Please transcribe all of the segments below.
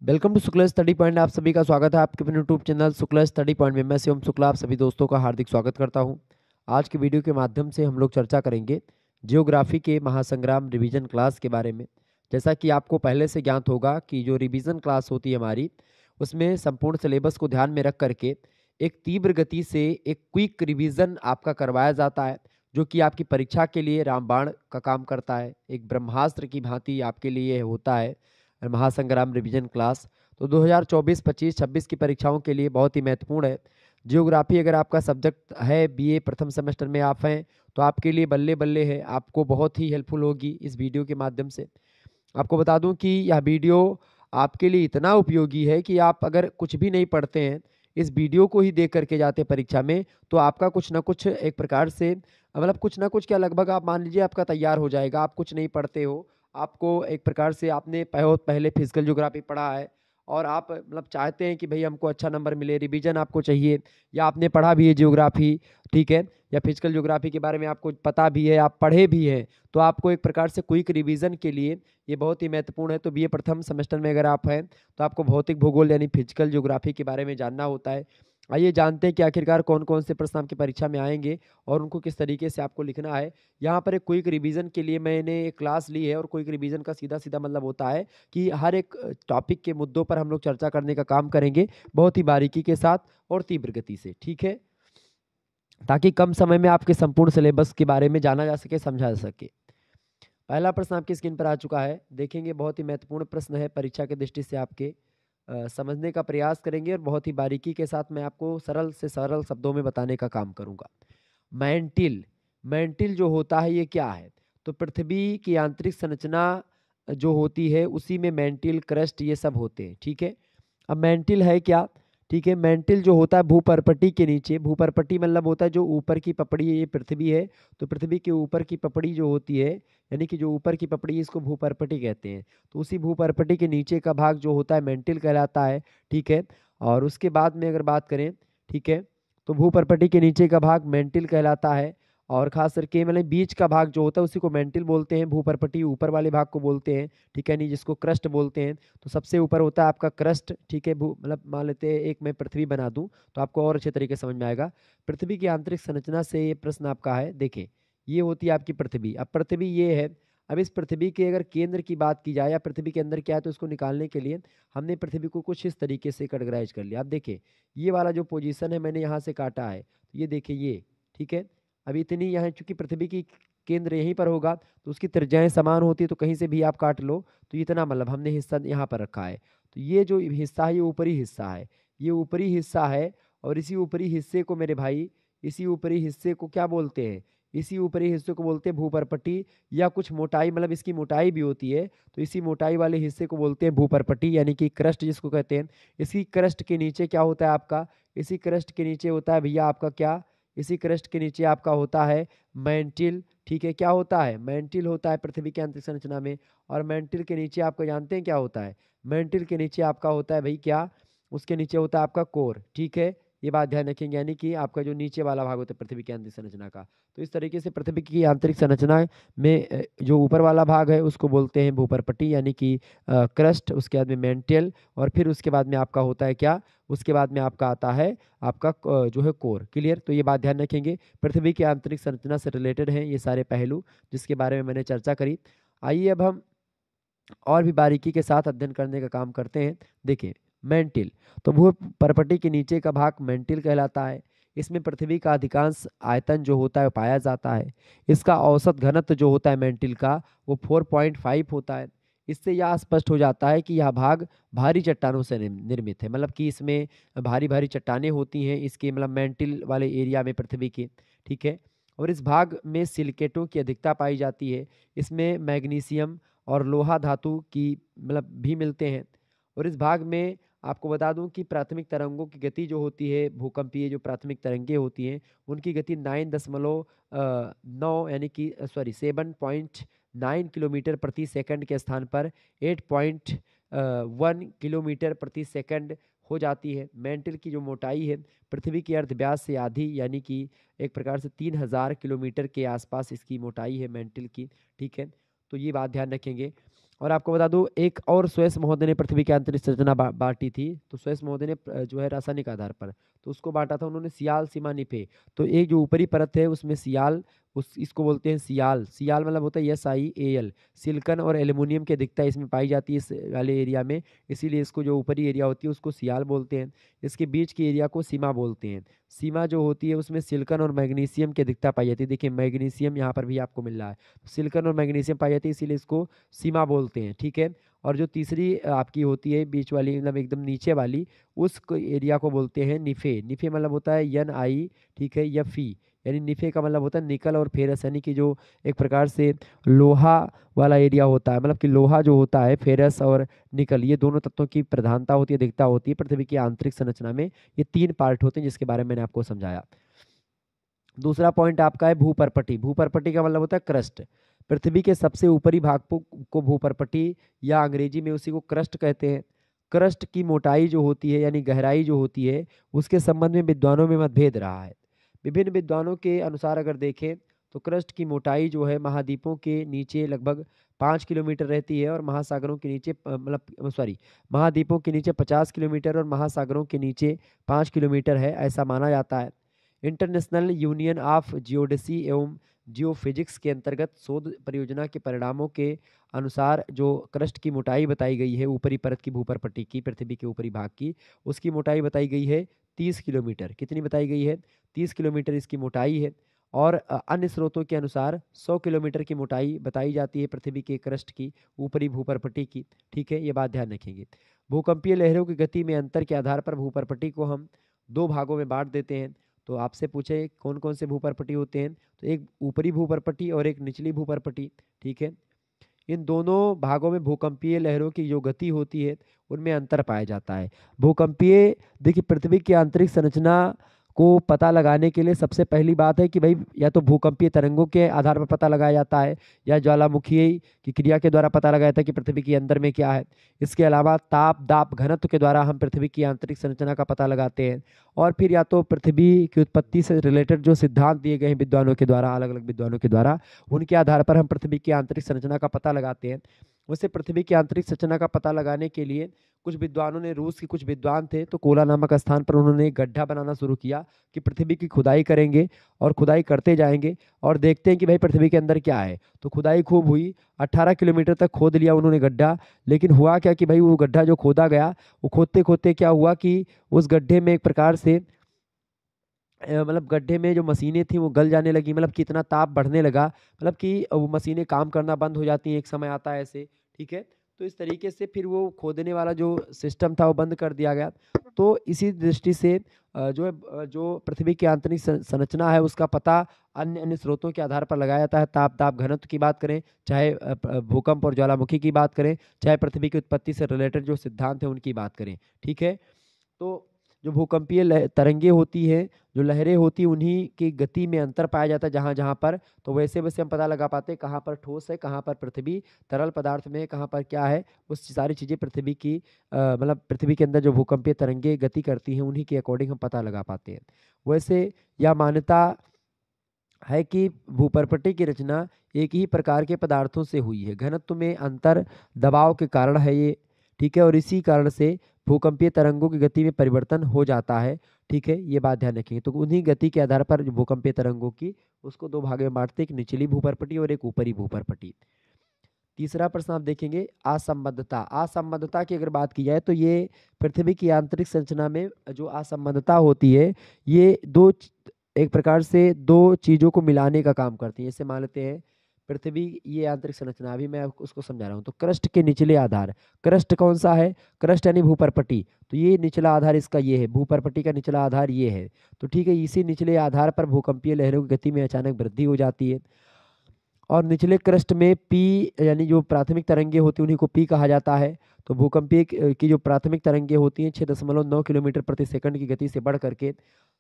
Welcome to Shukla study point. आप सभी का स्वागत है आपके अपने YouTube channel Shukla study point में। मैं शिवम शुक्ला आप सभी दोस्तों का हार्दिक स्वागत करता हूं। आज की वीडियो के माध्यम से हम लोग चर्चा करेंगे जियोग्राफी के महासंग्राम रिवीजन क्लास के बारे में। जैसा कि आपको पहले से ज्ञात होगा कि जो रिवीजन क्लास होती है हमारी, उसमें संपूर्ण सिलेबस को ध्यान में रख करके एक तीव्र गति से एक क्विक रिवीजन आपका करवाया जाता है, जो कि आपकी परीक्षा के लिए रामबाण का काम करता है। एक ब्रह्मास्त्र की भांति आपके लिए होता है महासंग्राम रिवीजन क्लास। तो 2024, 25, 26 की परीक्षाओं के लिए बहुत ही महत्वपूर्ण है। जियोग्राफी अगर आपका सब्जेक्ट है, बीए प्रथम सेमेस्टर में आप हैं, तो आपके लिए बल्ले बल्ले है, आपको बहुत ही हेल्पफुल होगी इस वीडियो के माध्यम से। आपको बता दूं कि यह वीडियो आपके लिए इतना उपयोगी है कि आप अगर कुछ भी नहीं पढ़ते हैं, इस वीडियो को ही देख करके जाते हैं परीक्षा में, तो आपका कुछ ना कुछ एक प्रकार से मतलब कुछ ना कुछ क्या लगभग आप मान लीजिए आपका तैयार हो जाएगा। आप कुछ नहीं पढ़ते हो, आपको एक प्रकार से आपने बहुत पहले फिजिकल ज्योग्राफी पढ़ा है और आप मतलब चाहते हैं कि भाई हमको अच्छा नंबर मिले, रिवीजन आपको चाहिए, या आपने पढ़ा भी है ज्योग्राफी, ठीक है, या फिजिकल ज्योग्राफी के बारे में आपको पता भी है, आप पढ़े भी हैं, तो आपको एक प्रकार से क्विक रिवीजन के लिए ये बहुत ही महत्वपूर्ण है। तो बीए प्रथम सेमेस्टर में अगर आप हैं, तो आपको भौतिक भूगोल यानी फिजिकल ज्योग्राफी के बारे में जानना होता है। आइए जानते हैं कि आखिरकार कौन कौन से प्रश्न आपकी परीक्षा में आएंगे और उनको किस तरीके से आपको लिखना है। यहाँ पर एक क्विक रिवीजन के लिए मैंने एक क्लास ली है, और क्विक रिवीजन का सीधा सीधा मतलब होता है कि हर एक टॉपिक के मुद्दों पर हम लोग चर्चा करने का काम करेंगे, बहुत ही बारीकी के साथ और तीव्र गति से, ठीक है, ताकि कम समय में आपके संपूर्ण सिलेबस के बारे में जाना जा सके, समझा जा सके। पहला प्रश्न आपकी स्क्रीन पर आ चुका है, देखेंगे। बहुत ही महत्वपूर्ण प्रश्न है परीक्षा की दृष्टि से, आपके समझने का प्रयास करेंगे और बहुत ही बारीकी के साथ मैं आपको सरल से सरल शब्दों में बताने का काम करूंगा। मैंटिल, मैंटिल जो होता है ये क्या है? तो पृथ्वी की आंतरिक संरचना जो होती है उसी में मैंटिल, क्रस्ट ये सब होते हैं, ठीक है। अब मैंटिल है क्या? ठीक है, मैंटिल जो होता है भूपर्पटी के नीचे, भूपर्पटी मतलब होता है जो ऊपर की पपड़ी है, ये पृथ्वी है, तो पृथ्वी के ऊपर की पपड़ी जो होती है, यानी कि जो ऊपर की पपड़ी है, इसको भूपर्पटी कहते हैं। तो उसी भूपर्पटी के नीचे का भाग जो होता है मैंटिल कहलाता है, ठीक है। और उसके बाद में अगर बात करें, ठीक है, तो भूपर्पटी के नीचे का भाग मैंटिल कहलाता है, और खास करके मतलब बीच का भाग जो होता है उसी को मैंटिल बोलते हैं, भूपर्पटी ऊपर वाले भाग को बोलते हैं, ठीक है, नहीं, जिसको क्रस्ट बोलते हैं। तो सबसे ऊपर होता है आपका क्रस्ट, ठीक है, भू मतलब मान लेते हैं एक मैं पृथ्वी बना दूं तो आपको और अच्छे तरीके से समझ में आएगा। पृथ्वी की आंतरिक संरचना से ये प्रश्न आपका है, देखें, ये होती है आपकी पृथ्वी। अब पृथ्वी ये है, अब इस पृथ्वी के अगर केंद्र की बात की जाए या पृथ्वी के अंदर क्या है, तो इसको निकालने के लिए हमने पृथ्वी को कुछ इस तरीके से कैटेगराइज कर लिया। अब देखिए, ये वाला जो पोजीशन है मैंने यहाँ से काटा है, तो ये देखिए ये, ठीक है। अभी इतनी यहाँ चूंकि पृथ्वी की केंद्र यहीं पर होगा, तो उसकी त्रिज्याएं समान होती है, तो कहीं से भी आप काट लो, तो इतना मतलब हमने हिस्सा यहाँ पर रखा है। तो ये जो हिस्सा है ये ऊपरी हिस्सा है, ये ऊपरी हिस्सा है, और इसी ऊपरी हिस्से को मेरे भाई, इसी ऊपरी हिस्से को क्या बोलते हैं? इसी ऊपरी हिस्से को बोलते हैं भूपर्पटी, या कुछ मोटाई मतलब इसकी मोटाई भी होती है, तो इसी मोटाई वाले हिस्से को बोलते हैं भूपर्पटी, यानी कि क्रस्ट जिसको कहते हैं। इसी क्रस्ट के नीचे क्या होता है आपका? इसी क्रस्ट के नीचे होता है भैया आपका क्या? इसी क्रस्ट के नीचे आपका होता है मैंटिल, ठीक है। क्या होता है? मैंटिल होता है पृथ्वी की अंतरिक्ष संरचना में। और मैंटिल के नीचे आपको जानते हैं क्या होता है? मैंटिल के नीचे आपका होता है भाई क्या? उसके नीचे होता है आपका कोर, ठीक है। ये बात ध्यान रखेंगे, यानी कि आपका जो नीचे वाला भाग होता है पृथ्वी की आंतरिक संरचना का। तो इस तरीके से पृथ्वी की आंतरिक संरचना में जो ऊपर वाला भाग है उसको बोलते हैं भूपर्पटी, यानी कि क्रस्ट, उसके बाद में मेंटल, और फिर उसके बाद में आपका होता है क्या? उसके बाद में आपका आता है आपका जो है कोर। क्लियर? तो ये बात ध्यान रखेंगे, पृथ्वी की आंतरिक संरचना से रिलेटेड हैं ये सारे पहलू जिसके बारे में मैंने चर्चा करी। आइए अब हम और भी बारीकी के साथ अध्ययन करने का काम करते हैं। देखिए, मेंटिल, तो भू परपटी के नीचे का भाग मेंटिल कहलाता है। इसमें पृथ्वी का अधिकांश आयतन जो होता है पाया जाता है। इसका औसत घनत्व जो होता है मेंटिल का वो 4.5 होता है। इससे यह स्पष्ट हो जाता है कि यह भाग भारी चट्टानों से निर्मित है, मतलब कि इसमें भारी भारी चट्टानें होती हैं इसके मतलब मेंटिल वाले एरिया में पृथ्वी के, ठीक है। और इस भाग में सिलिकेटों की अधिकता पाई जाती है। इसमें मैग्नीशियम और लोहा धातु की मतलब भी मिलते हैं। और इस भाग में आपको बता दूं कि प्राथमिक तरंगों की गति जो होती है, भूकंपीय जो प्राथमिक तरंगें होती हैं, उनकी गति 9.9 यानी कि 7.9 किलोमीटर प्रति सेकंड के स्थान पर 8.1 किलोमीटर प्रति सेकंड हो जाती है। मेंटल की जो मोटाई है पृथ्वी की अर्धव्यास से आधी, यानी कि एक प्रकार से 3000 किलोमीटर के आसपास इसकी मोटाई है मेंटल की, ठीक है। तो ये बात ध्यान रखेंगे। और आपको बता दूं, एक और स्वेस महोदय ने पृथ्वी की आंतरिक संरचना बांटी थी। तो स्वेस महोदय ने जो है रासायनिक आधार पर तो उसको बांटा था उन्होंने सियाल, सीमा, निफे। तो एक जो ऊपरी परत है उसमें सियाल, उस इसको बोलते हैं सियाल। सियाल मतलब होता है SiAl। सिलिकॉन और एल्यूमिनियम की अधिकता इसमें पाई जाती है इस वाले एरिया में, इसीलिए इसको जो ऊपरी एरिया होती है उसको सियाल बोलते हैं। इसके बीच के एरिया को सीमा बोलते हैं। सीमा जो होती है उसमें सिलिकॉन और मैग्नीशियम की अधिकता पाई जाती है। देखिए मैग्नीशियम यहाँ पर भी आपको मिल रहा है, सिलिकॉन और मैग्नीशियम पाई जाती है, इसीलिए इसको सीमा बोलते हैं। ठीक है। और जो तीसरी आपकी होती है बीच वाली, मतलब एकदम नीचे वाली, उस एरिया को बोलते हैं निफे। निफे मतलब होता है Ni, ठीक है, या फी, यानी निफे का मतलब होता है निकल और फेरस, यानी कि जो एक प्रकार से लोहा वाला एरिया होता है, मतलब कि लोहा जो होता है, फेरस और निकल, ये दोनों तत्वों की प्रधानता होती है, अधिकता होती है पृथ्वी की आंतरिक संरचना में। ये 3 पार्ट होते हैं जिसके बारे में मैंने आपको समझाया। दूसरा पॉइंट आपका है भूपर्पटी। भूपर्पटी का मतलब होता है क्रस्ट। पृथ्वी के सबसे ऊपरी भाग को भूपर्पटी या अंग्रेजी में उसी को क्रस्ट कहते हैं। क्रस्ट की मोटाई जो होती है यानी गहराई जो होती है, उसके संबंध में विद्वानों में मतभेद रहा है। विभिन्न विद्वानों के अनुसार अगर देखें तो क्रस्ट की मोटाई जो है महाद्वीपों के नीचे लगभग 5 किलोमीटर रहती है, और महासागरों के नीचे मतलब सॉरी, महाद्वीपों के नीचे 50 किलोमीटर और महासागरों के नीचे 5 किलोमीटर है, ऐसा माना जाता है। इंटरनेशनल यूनियन ऑफ जियोडेसी एवं जियोफिजिक्स के अंतर्गत शोध परियोजना के परिणामों के अनुसार जो क्रस्ट की मोटाई बताई गई है ऊपरी परत की, भूपर्पटी की, पृथ्वी के ऊपरी भाग की, उसकी मोटाई बताई गई है 30 किलोमीटर। कितनी बताई गई है? 30 किलोमीटर इसकी मोटाई है। और अन्य स्रोतों के अनुसार 100 किलोमीटर की मोटाई बताई जाती है पृथ्वी के क्रस्ट की, ऊपरी भूपर्पटी की। ठीक है, ये बात ध्यान रखेंगे। भूकंपीय लहरों की गति में अंतर के आधार पर भूपर्पटी को हम 2 भागों में बांट देते हैं। तो आपसे पूछे कौन कौन से भूपर्पटी होते हैं, तो एक ऊपरी भूपर्पटी और एक निचली भूपर्पटी। ठीक है, इन दोनों भागों में भूकंपीय लहरों की जो गति होती है उनमें अंतर पाया जाता है। भूकंपीय, देखिए पृथ्वी की आंतरिक संरचना को पता लगाने के लिए सबसे पहली बात है कि भाई या तो भूकंपीय तरंगों के आधार पर पता लगाया जाता है, या ज्वालामुखी की क्रिया के द्वारा पता लगाया जाता है कि पृथ्वी के अंदर में क्या है। इसके अलावा ताप, दाब, घनत्व के द्वारा हम पृथ्वी की आंतरिक संरचना का पता लगाते हैं। और फिर या तो पृथ्वी की उत्पत्ति से रिलेटेड जो सिद्धांत दिए गए हैं विद्वानों के द्वारा, अलग अलग विद्वानों के द्वारा, उनके आधार पर हम पृथ्वी की आंतरिक संरचना का पता लगाते हैं। वैसे पृथ्वी की आंतरिक संरचना का पता लगाने के लिए कुछ विद्वानों ने, रूस के कुछ विद्वान थे, तो कोला नामक स्थान पर उन्होंने एक गड्ढा बनाना शुरू किया कि पृथ्वी की खुदाई करेंगे, और खुदाई करते जाएंगे और देखते हैं कि भाई पृथ्वी के अंदर क्या है। तो खुदाई खूब हुई, 18 किलोमीटर तक खोद लिया उन्होंने गड्ढा। लेकिन हुआ क्या कि भाई वो गड्ढा जो खोदा गया, वो खोदते खोदते क्या हुआ कि उस गड्ढे में एक प्रकार से मतलब गड्ढे में जो मशीनें थी वो गल जाने लगी, मतलब कि इतना ताप बढ़ने लगा, मतलब कि वो मशीनें काम करना बंद हो जाती हैं, एक समय आता है ऐसे। ठीक है, तो इस तरीके से फिर वो खोदने वाला जो सिस्टम था वो बंद कर दिया गया। तो इसी दृष्टि से जो पृथ्वी की आंतरिक संरचना है उसका पता अन्य अन्य स्रोतों के आधार पर लगाया जाता है। ताप, दाब, घनत्व की बात करें, चाहे भूकंप और ज्वालामुखी की बात करें, चाहे पृथ्वी की उत्पत्ति से रिलेटेड जो सिद्धांत है उनकी बात करें। ठीक है, तो जो भूकंपीय तरंगे होती हैं, जो लहरें होती हैं, उन्हीं की गति में अंतर पाया जाता है जहाँ जहाँ पर। तो वैसे वैसे हम पता लगा पाते हैं कहाँ पर ठोस है, कहाँ पर पृथ्वी तरल पदार्थ में है, कहाँ पर क्या है। उस सारी चीज़ें पृथ्वी की मतलब पृथ्वी के अंदर जो भूकंपीय तरंगे गति करती हैं उन्हीं के अकॉर्डिंग हम पता लगा पाते हैं। वैसे यह मान्यता है कि भूपर्पटी की रचना एक ही प्रकार के पदार्थों से हुई है। घनत्व में अंतर दबाव के कारण है ये। ठीक है, और इसी कारण से भूकंपीय तरंगों की गति में परिवर्तन हो जाता है। ठीक है, ये बात ध्यान रखेंगे। तो उन्हीं गति के आधार पर जो भूकंपीय तरंगों की, उसको 2 भाग में बांटते हैं, एक निचली भूपर्पटी और एक ऊपरी भूपर्पटी। तीसरा प्रश्न आप देखेंगे असंबद्धता। असंबद्धता की अगर बात की जाए तो ये पृथ्वी की आंतरिक संरचना में जो असंबद्धता होती है, ये एक प्रकार से 2 चीजों को मिलाने का काम करती है। जैसे मान लेते हैं पृथ्वी, ये आंतरिक संरचना, अभी मैं आपको उसको समझा रहा हूँ। तो क्रस्ट के निचले आधार, क्रस्ट कौन सा है? क्रस्ट यानी भूपर्पटी। तो ये निचला आधार इसका ये है, भूपर्पटी का निचला आधार ये है। तो ठीक है, इसी निचले आधार पर भूकंपीय लहरों की गति में अचानक वृद्धि हो जाती है। और निचले क्रस्ट में पी, यानी जो प्राथमिक तरंगे होती हैं उन्हीं को पी कहा जाता है। तो भूकंपीय की जो प्राथमिक तरंगे होती हैं 6.9 किलोमीटर प्रति सेकंड की गति से बढ़ करके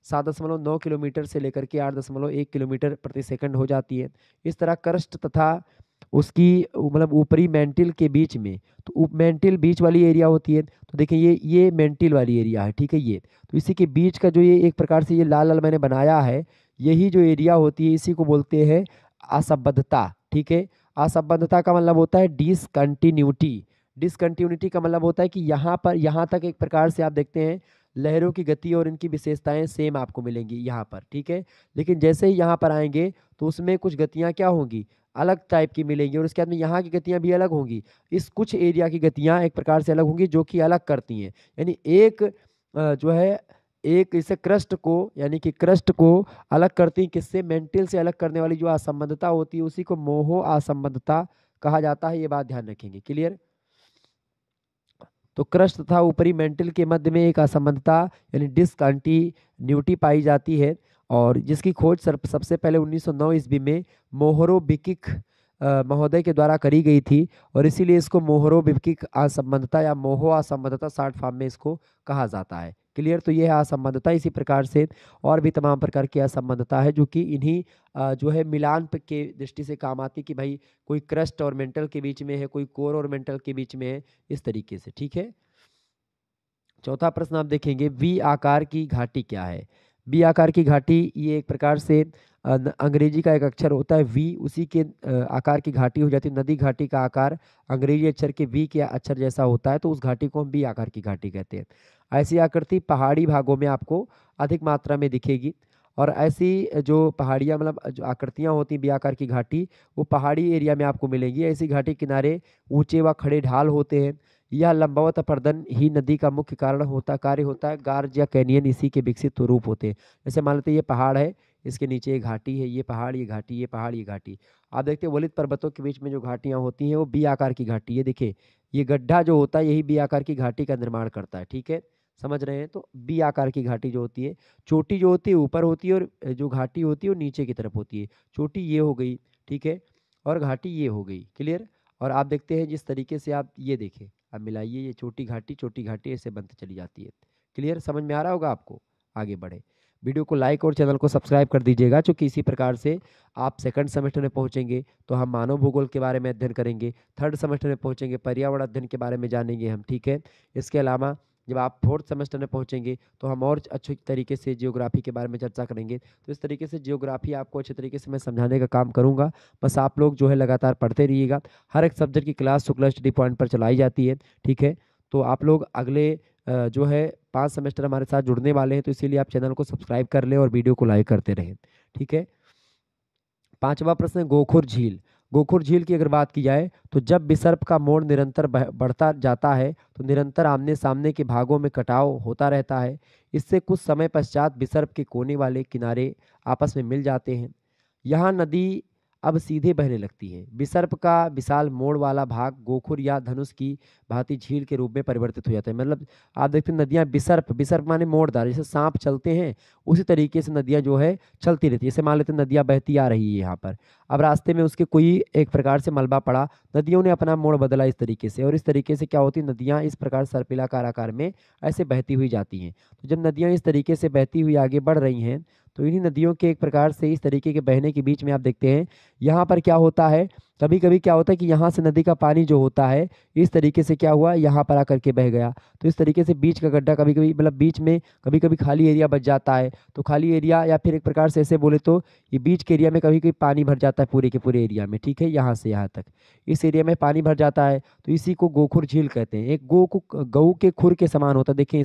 7.9 किलोमीटर से लेकर के 8.1 किलोमीटर प्रति सेकंड हो जाती है। इस तरह क्रस्ट तथा उसकी मतलब ऊपरी मेंटिल के बीच में, तो मेंटिल बीच वाली एरिया होती है। तो देखिए ये मेंटिल वाली एरिया है। ठीक है, ये तो इसी के बीच का जो ये एक प्रकार से ये लाल लाल मैंने बनाया है, यही जो एरिया होती है इसी को बोलते हैं असंबद्धता। ठीक है, असंबद्धता का मतलब होता है डिसकंटिन्यूटी। डिसकंटिन्यूटी का मतलब होता है कि यहाँ पर यहाँ तक एक प्रकार से आप देखते हैं लहरों की गति और इनकी विशेषताएं सेम आपको मिलेंगी यहाँ पर, ठीक है। लेकिन जैसे ही यहाँ पर आएंगे तो उसमें कुछ गतियाँ क्या होंगी, अलग टाइप की मिलेंगी, और उसके बाद में यहाँ की गतियाँ भी अलग होंगी। इस कुछ एरिया की गतियाँ एक प्रकार से अलग होंगी जो कि अलग करती हैं। यानी एक जो है एक इसे क्रस्ट को, यानी कि क्रस्ट को अलग करती है किससे, मेंटल से अलग करने वाली जो असंबद्धता होती है उसी को मोहो असंबद्धता कहा जाता है। ये बात ध्यान रखेंगे, क्लियर। तो क्रस्ट तथा ऊपरी मेंटल के मध्य में एक असंबद्धता यानी डिसकंटिन्यूटी पाई जाती है, और जिसकी खोज सबसे पहले 1909 ईस्वी में मोहरोबिकिक महोदय के द्वारा करी गई थी, और इसीलिए इसको मोहरोबिकिक असंबद्धता या मोहो असंबद्धता शॉर्ट फॉर्म में इसको कहा जाता है, क्लियर। तो यह है असंबद्धता। इसी प्रकार से और भी तमाम प्रकार की असंबद्धता है जो कि इन्हीं जो है मिलान के दृष्टि से काम आती कि भाई कोई क्रस्ट और मेंटल के बीच में है, कोई कोर और मेंटल के बीच में है, इस तरीके से, ठीक है। चौथा प्रश्न आप देखेंगे, वी आकार की घाटी क्या है। वी आकार की घाटी ये एक प्रकार से अंग्रेजी का एक अक्षर होता है वी, उसी के आकार की घाटी हो जाती है। नदी घाटी का आकार अंग्रेजी अक्षर के वी के अक्षर जैसा होता है, तो उस घाटी को हम वी आकार की घाटी कहते हैं। ऐसी आकृति पहाड़ी भागों में आपको अधिक मात्रा में दिखेगी, और ऐसी जो पहाड़ियाँ मतलब जो आकृतियाँ होती हैं वी आकार की घाटी, वो पहाड़ी एरिया में आपको मिलेंगी। ऐसी घाटी किनारे ऊंचे व खड़े ढाल होते हैं। यह लंबवत अपर्दन ही नदी का मुख्य कार्य होता है। गार्ज या कैनियन इसी के विकसित रूप होते हैं। जैसे मान लेते हैं ये पहाड़ है, इसके नीचे एक घाटी है, ये पहाड़, ये घाटी, ये पहाड़, ये घाटी। आप देखते हैं वलित पर्वतों के बीच में जो घाटियां होती हैं वो बी आकार की घाटी है। देखिए ये गड्ढा जो होता है यही बी आकार की घाटी का निर्माण करता है, ठीक है, समझ रहे हैं। तो बी आकार की घाटी जो होती है, चोटी जो होती है ऊपर होती है, और जो घाटी होती है वो नीचे की तरफ होती है। चोटी ये हो गई, ठीक है, और घाटी ये हो गई, क्लियर। और आप देखते हैं जिस तरीके से आप ये देखें, अब मिलाइए, ये छोटी घाटी ऐसे बनती चली जाती है, क्लियर, समझ में आ रहा होगा आपको। आगे बढ़े, वीडियो को लाइक और चैनल को सब्सक्राइब कर दीजिएगा, क्योंकि इसी प्रकार से आप सेकंड सेमेस्टर में पहुंचेंगे तो हम मानव भूगोल के बारे में अध्ययन करेंगे, थर्ड सेमेस्टर में पहुंचेंगे पर्यावरण अध्ययन के बारे में जानेंगे हम, ठीक है। इसके अलावा जब आप फोर्थ सेमेस्टर में पहुंचेंगे तो हम और अच्छे तरीके से जियोग्राफी के बारे में चर्चा करेंगे। तो इस तरीके से जियोग्राफी आपको अच्छे तरीके से मैं समझाने का काम करूंगा। बस आप लोग जो है लगातार पढ़ते रहिएगा। हर एक सब्जेक्ट की क्लास शुक्ला स्टडी पॉइंट पर चलाई जाती है, ठीक है। तो आप लोग अगले जो है 5 सेमेस्टर हमारे साथ जुड़ने वाले हैं, तो इसीलिए आप चैनल को सब्सक्राइब कर लें और वीडियो को लाइक करते रहें, ठीक है। पांचवा प्रश्न है गोखुर झील। गोखुर झील की अगर बात की जाए तो जब विसर्प का मोड़ निरंतर बढ़ता जाता है तो निरंतर आमने सामने के भागों में कटाव होता रहता है। इससे कुछ समय पश्चात विसर्प के कोने वाले किनारे आपस में मिल जाते हैं। यहाँ नदी अब सीधे बहने लगती है। विसर्प का विशाल मोड़ वाला भाग गोखुर या धनुष की भांति झील के रूप में परिवर्तित हो जाता है। मतलब आप देखते हैं नदियाँ विसर्प माने मोड़दार, जैसे सांप चलते हैं उसी तरीके से नदियाँ जो है चलती रहती है। जैसे मान लेते हैं नदियाँ बहती आ रही है यहाँ पर, अब रास्ते में उसके कोई एक प्रकार से मलबा पड़ा, नदियों ने अपना मोड़ बदला इस तरीके से, और इस तरीके से क्या होती है नदियाँ इस प्रकार सर्पिलाकार आकार में ऐसे बहती हुई जाती हैं। तो जब नदियाँ इस तरीके से बहती हुई आगे बढ़ रही हैं तो इन्हीं नदियों के एक प्रकार से इस तरीके के बहने के बीच में आप देखते हैं यहाँ पर क्या होता है, कभी कभी क्या होता है कि यहाँ से नदी का पानी जो होता है इस तरीके से क्या हुआ यहाँ पर आकर के बह गया। तो इस तरीके से बीच का गड्ढा कभी कभी मतलब बीच में कभी कभी खाली एरिया बच जाता है। तो खाली एरिया या फिर एक प्रकार से ऐसे बोले तो ये बीच के एरिया में कभी कभी पानी भर जाता है पूरे के पूरे एरिया में, ठीक है, यहाँ से यहाँ तक इस एरिया में पानी भर जाता है। तो इसी को गोखुर झील कहते हैं। एक गऊ के खुर के समान होता है, देखें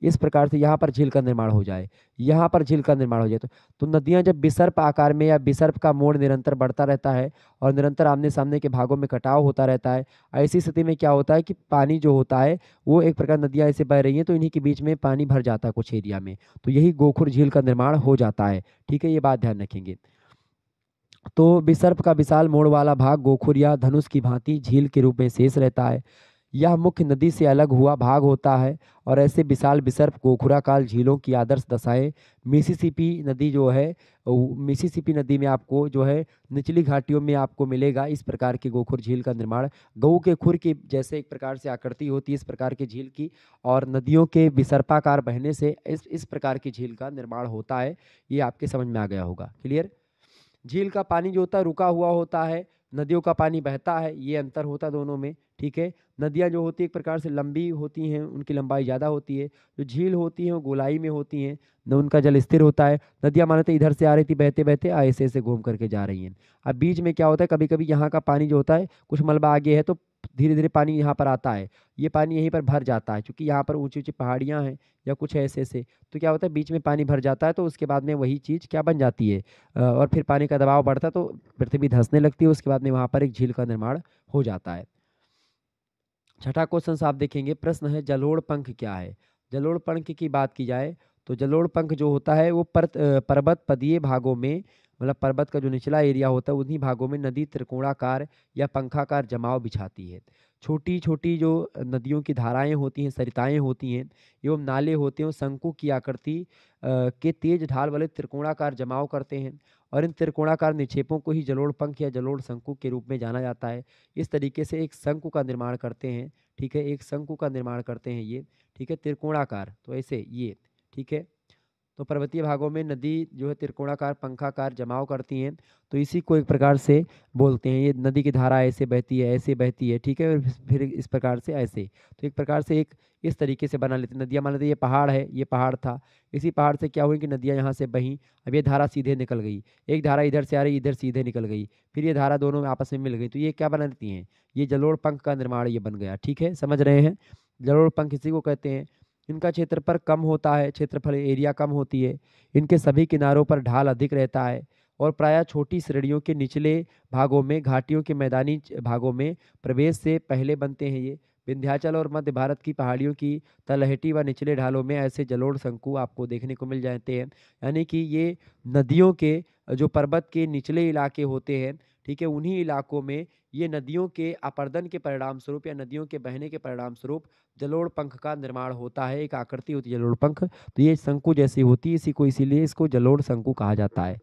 इस प्रकार से यहाँ पर झील का निर्माण हो जाए, यहाँ पर झील का निर्माण हो जाए। तो नदियाँ जब विसर्प आकार में या विसर्प का मोड़ निरंतर बढ़ता रहता है और निरंतर आमने सामने के भागों में कटाव होता रहता है, ऐसी स्थिति में क्या होता है कि पानी जो होता है वो एक प्रकार नदियाँ ऐसे बह रही हैं तो इन्हीं के बीच में पानी भर जाता है कुछ एरिया में, तो यही गोखुर झील का निर्माण हो जाता है, ठीक है, ये बात ध्यान रखेंगे। तो विसर्प का विशाल मोड़ वाला भाग गोखुर या धनुष की भांति झील के रूप में शेष रहता है। यह मुख्य नदी से अलग हुआ भाग होता है, और ऐसे विशाल विसर्प गोखुराकाल झीलों की आदर्श दशाएं मिसिसिपी नदी जो है मिसिसिपी नदी में आपको जो है निचली घाटियों में आपको मिलेगा। इस प्रकार के गोखुर झील का निर्माण गऊ के खुर की जैसे एक प्रकार से आकृति होती है इस प्रकार की झील की, और नदियों के विसर्पाकार बहने से इस प्रकार की झील का निर्माण होता है। ये आपके समझ में आ गया होगा, क्लियर। झील का पानी जो होता है रुका हुआ होता है, नदियों का पानी बहता है, ये अंतर होता है दोनों में, ठीक है। नदियाँ जो होती है एक प्रकार से लंबी होती हैं, उनकी लंबाई ज़्यादा होती है। जो झील होती हैं वो गोलाई में होती हैं, न उनका जल स्थिर होता है। नदियाँ मानते इधर से आ रही थी बहते बहते, ऐसे ऐसे घूम करके जा रही हैं। अब बीच में क्या होता है, कभी कभी यहाँ का पानी जो होता है कुछ मलबा आगे है तो धीरे धीरे पानी यहाँ पर आता है, ये पानी यहीं पर भर जाता है, क्योंकि यहाँ पर ऊंची ऊंची पहाड़ियाँ हैं या कुछ ऐसे ऐसे। तो क्या होता है, बीच में पानी भर जाता है, तो उसके बाद में वही चीज़ क्या बन जाती है, और फिर पानी का दबाव बढ़ता है तो पृथ्वी धंसने लगती है। उसके बाद में वहाँ पर एक झील का निर्माण हो जाता है। छठा क्वेश्चन आप देखेंगे, प्रश्न है जलोढ़ पंख क्या है। जलोढ़ पंख की बात की जाए तो जलोढ़ पंख जो होता है वो पर्वत पदीय भागों में, मतलब पर्वत का जो निचला एरिया होता है उन्हीं भागों में नदी त्रिकोणाकार या पंखाकार जमाव बिछाती है। छोटी छोटी जो नदियों की धाराएं होती हैं, सरिताएं होती हैं एवं नाले होते हैं, वो शंकु की आकृति के तेज ढाल वाले त्रिकोणाकार जमाव करते हैं, और इन त्रिकोणाकार निक्षेपों को ही जलोढ़ पंख या जलोढ़ शंकु के रूप में जाना जाता है। इस तरीके से एक शंकु का निर्माण करते हैं, ठीक है, एक शंकु का निर्माण करते हैं ये, ठीक है, त्रिकोणाकार, तो ऐसे ये, ठीक है। तो पर्वतीय भागों में नदी जो है त्रिकोणाकार पंखाकार जमाव करती हैं, तो इसी को एक प्रकार से बोलते हैं, ये नदी की धारा ऐसे बहती है ऐसे बहती है, ठीक है, और फिर इस प्रकार से ऐसे, तो एक प्रकार से एक इस तरीके से बना लेते हैं नदियाँ। मान लेते ये पहाड़ है, ये पहाड़ था, इसी पहाड़ से क्या हुई कि नदियाँ यहाँ से बहीं, अब ये धारा सीधे निकल गई, एक धारा इधर से आ रही इधर सीधे निकल गई, फिर ये धारा दोनों में आपस में मिल गई, तो ये क्या बना लेती हैं, ये जलोढ़ पंख का निर्माण ये बन गया, ठीक है, समझ रहे हैं। जलोढ़ पंख इसी को कहते हैं। इनका क्षेत्रफल कम होता है, क्षेत्रफल एरिया कम होती है, इनके सभी किनारों पर ढाल अधिक रहता है, और प्रायः छोटी श्रेणियों के निचले भागों में, घाटियों के मैदानी भागों में प्रवेश से पहले बनते हैं। ये विंध्याचल और मध्य भारत की पहाड़ियों की तलहटी व निचले ढालों में ऐसे जलोढ़ शंकु आपको देखने को मिल जाते हैं। यानी कि ये नदियों के जो पर्वत के निचले इलाके होते हैं, ठीक है, उन्हीं इलाकों में ये नदियों के अपर्दन के परिणाम स्वरूप या नदियों के बहने के परिणाम स्वरूप जलोढ़ पंख का निर्माण होता है। एक आकृति होती है जलोढ़ पंख, तो ये शंकु जैसी होती है, इसी को इसीलिए इसको जलोढ़ शंकु कहा जाता है।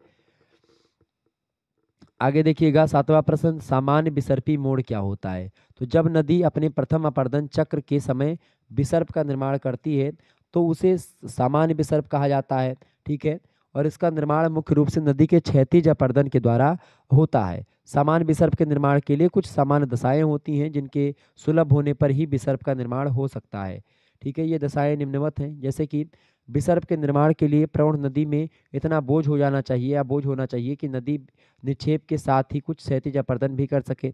आगे देखिएगा 7वां प्रश्न, सामान्य विसर्पी मोड़ क्या होता है। तो जब नदी अपने प्रथम अपर्दन चक्र के समय विसर्प का निर्माण करती है तो उसे सामान्य विसर्प कहा जाता है, ठीक है, और इसका निर्माण मुख्य रूप से नदी के क्षैतिज अपर्दन के द्वारा होता है। सामान्य विसर्प के निर्माण के लिए कुछ सामान्य दशाएं होती हैं जिनके सुलभ होने पर ही विसर्प का निर्माण हो सकता है, ठीक है। ये दशाएं निम्नवत हैं, जैसे कि विसर्प के निर्माण के लिए प्रवण नदी में इतना बोझ हो जाना चाहिए या बोझ होना चाहिए कि नदी निक्षेप के साथ ही कुछ क्षैतिज अपर्दन भी कर सके,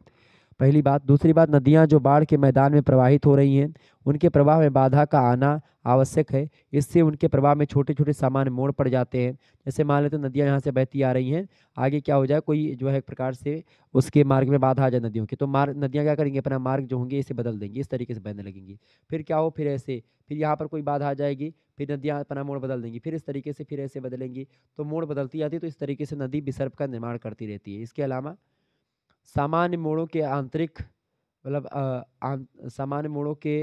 पहली बात। दूसरी बात, नदियां जो बाढ़ के मैदान में प्रवाहित हो रही हैं उनके प्रवाह में बाधा का आना आवश्यक है, इससे उनके प्रवाह में छोटे छोटे सामान्य मोड़ पड़ जाते हैं। जैसे मान लेते नदियां यहाँ से बहती आ रही हैं, आगे क्या हो जाए, कोई जो है एक प्रकार से उसके मार्ग में बाधा आ जाए नदियों की, तो नदियां क्या करेंगी, अपना मार्ग जो होंगे इसे बदल देंगी, इस तरीके से बहने लगेंगी। फिर क्या हो, फिर ऐसे, फिर यहाँ पर कोई बाधा आ जाएगी, फिर नदियाँ अपना मोड़ बदल देंगी, फिर इस तरीके से फिर ऐसे बदलेंगी, तो मोड़ बदलती जाती है। तो इस तरीके से नदी विसर्प का निर्माण करती रहती है। इसके अलावा सामान्य मोड़ों के आंतरिक, मतलब सामान्य मोड़ों के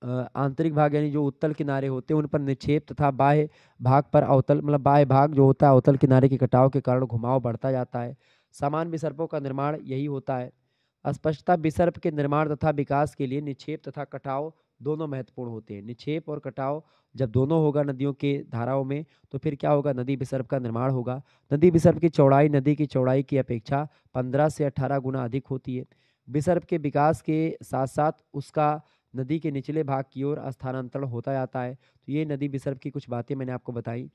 आंतरिक भाग यानी जो उत्तल किनारे होते हैं उन पर निक्षेप तथा बाह्य भाग पर अवतल, मतलब बाह्य भाग जो होता है अवतल किनारे के कटाव के कारण घुमाव बढ़ता जाता है। समान विसर्पों का निर्माण यही होता है। स्पष्टता विसर्प के निर्माण तथा विकास के लिए निक्षेप तथा कटाव दोनों महत्वपूर्ण होते हैं। निक्षेप और कटाव जब दोनों होगा नदियों के धाराओं में तो फिर क्या होगा, नदी विसर्प का निर्माण होगा। नदी विसर्प की चौड़ाई नदी की चौड़ाई की अपेक्षा 15 से 18 गुना अधिक होती है। विसर्प के विकास के साथ साथ उसका नदी के निचले भाग की ओर स्थानांतरण होता जाता है। तो ये नदी विसर्प की कुछ बातें मैंने आपको बताई।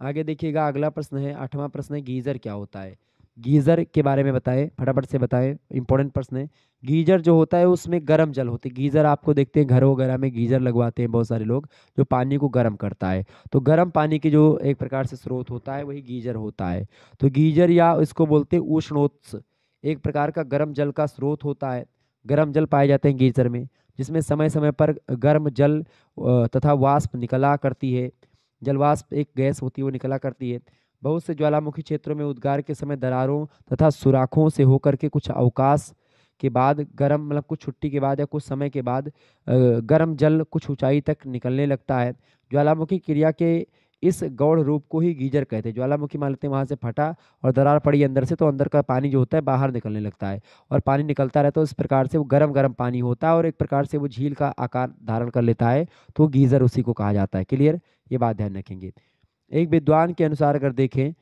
आगे देखिएगा, अगला प्रश्न है, 8वां प्रश्न है, गीजर क्या होता है। गीजर के बारे में बताएं, फटाफट से बताएं, इंपॉर्टेंट प्रश्न है। गीजर जो होता है उसमें गर्म जल होती है। गीजर आपको देखते हैं घरों वगैरह में गीजर लगवाते हैं बहुत सारे लोग, जो पानी को गर्म करता है। तो गर्म पानी की जो एक प्रकार से स्रोत होता है वही गीजर होता है। तो गीजर या इसको बोलते हैं उष्णोत्स, एक प्रकार का गर्म जल का स्रोत होता है। गर्म जल पाए जाते हैं गीजर में, जिसमें समय समय पर गर्म जल तथा वाष्प निकला करती है। जलवाष्प एक गैस होती है, वो निकला करती है। बहुत से ज्वालामुखी क्षेत्रों में उद्गार के समय दरारों तथा सुराखों से होकर के कुछ अवकाश के बाद गर्म, मतलब कुछ छुट्टी के बाद या कुछ समय के बाद गर्म जल कुछ ऊंचाई तक निकलने लगता है। ज्वालामुखी क्रिया के इस गौड़ रूप को ही गीजर कहते हैं। ज्वालामुखी मान लेते हैं वहां से फटा और दरार पड़ी अंदर से, तो अंदर का पानी जो होता है बाहर निकलने लगता है और पानी निकलता रहता है। इस प्रकार से वो गर्म गर्म पानी होता है और एक प्रकार से वो झील का आकार धारण कर लेता है, तो गीजर उसी को कहा जाता है। क्लियर, ये बात ध्यान रखेंगे। एक विद्वान के अनुसार अगर देखें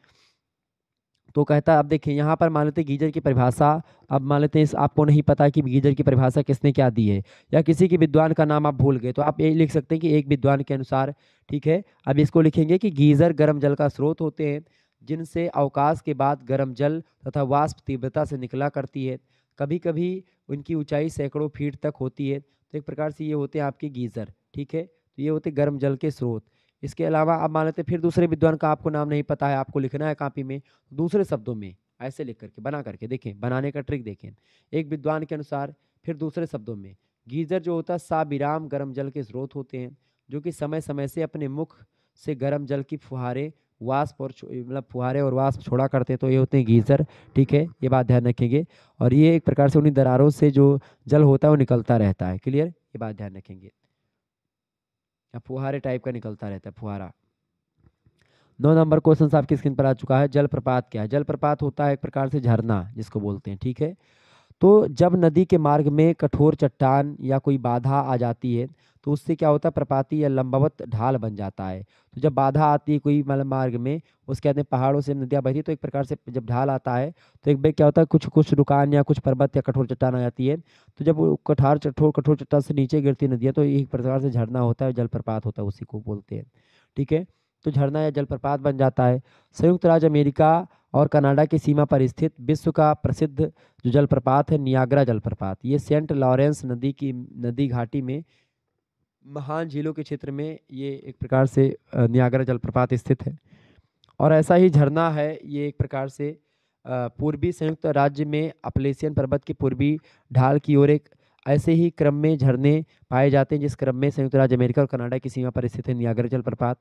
तो कहता, अब देखिए यहाँ पर मान लेते हैं गीजर की परिभाषा, अब मान लेते हैं आपको नहीं पता कि गीजर की परिभाषा किसने क्या दी है, या किसी के विद्वान का नाम आप भूल गए, तो आप ये लिख सकते हैं कि एक विद्वान के अनुसार। ठीक है, अब इसको लिखेंगे कि गीजर गर्म जल का स्रोत होते हैं जिनसे अवकाश के बाद गर्म जल तथा वाष्प तीव्रता से निकला करती है। कभी कभी उनकी ऊंचाई सैकड़ों फीट तक होती है। तो एक प्रकार से ये होते हैं आपके गीजर। ठीक है, तो ये होते गर्म जल के स्रोत। इसके अलावा अब मान लेते हैं फिर दूसरे विद्वान का आपको नाम नहीं पता है, आपको लिखना है कॉपी में दूसरे शब्दों में ऐसे लिख करके बना करके देखें, बनाने का ट्रिक देखें। एक विद्वान के अनुसार फिर दूसरे शब्दों में, गीजर जो होता है साविराम गर्म जल के स्रोत होते हैं जो कि समय समय से अपने मुख से गर्म जल की फुहारे वाष्प और मतलब फुहारे और वाष्प छोड़ा करते हैं, तो ये होते हैं गीजर। ठीक है, ये बात ध्यान रखेंगे। और ये एक प्रकार से उन्हीं दरारों से जो जल होता है वो निकलता रहता है। क्लियर, ये बात ध्यान रखेंगे, फुहारे टाइप का निकलता रहता है, फुहारा। 9 नंबर क्वेश्चन आपकी स्क्रीन पर आ चुका है। जलप्रपात क्या है? जलप्रपात होता है एक प्रकार से झरना जिसको बोलते हैं। ठीक है, तो जब नदी के मार्ग में कठोर चट्टान या कोई बाधा आ जाती है तो उससे क्या होता है, प्रपाती या लंबवत ढाल बन जाता है। तो जब बाधा आती है कोई मतलब मार्ग में, उसके कहते हैं पहाड़ों से नदियाँ बहती है, तो एक प्रकार से जब ढाल आता है तो एक बेग क्या होता है, कुछ कुछ रुकान या कुछ पर्वत या कठोर चट्टान आ जाती है। तो जब वो कठोर चट्टान से नीचे गिरती नदियाँ तो एक प्रकार से झरना होता है, जलप्रपात होता है, उसी को बोलते हैं। ठीक है, तो झरना या जलप्रपात बन जाता है। संयुक्त राज्य अमेरिका और कनाडा की सीमा पर स्थित विश्व का प्रसिद्ध जो जलप्रपात है नियाग्रा जलप्रपात, ये सेंट लॉरेंस नदी घाटी में महान झीलों के क्षेत्र में ये एक प्रकार से नियाग्रा जलप्रपात स्थित है। और ऐसा ही झरना है ये एक प्रकार से पूर्वी संयुक्त राज्य में अपलेशियन पर्वत के पूर्वी ढाल की ओर एक ऐसे ही क्रम में झरने पाए जाते हैं जिस क्रम में संयुक्त राज्य अमेरिका और कनाडा की सीमा पर स्थित है नियाग्रा जलप्रपात।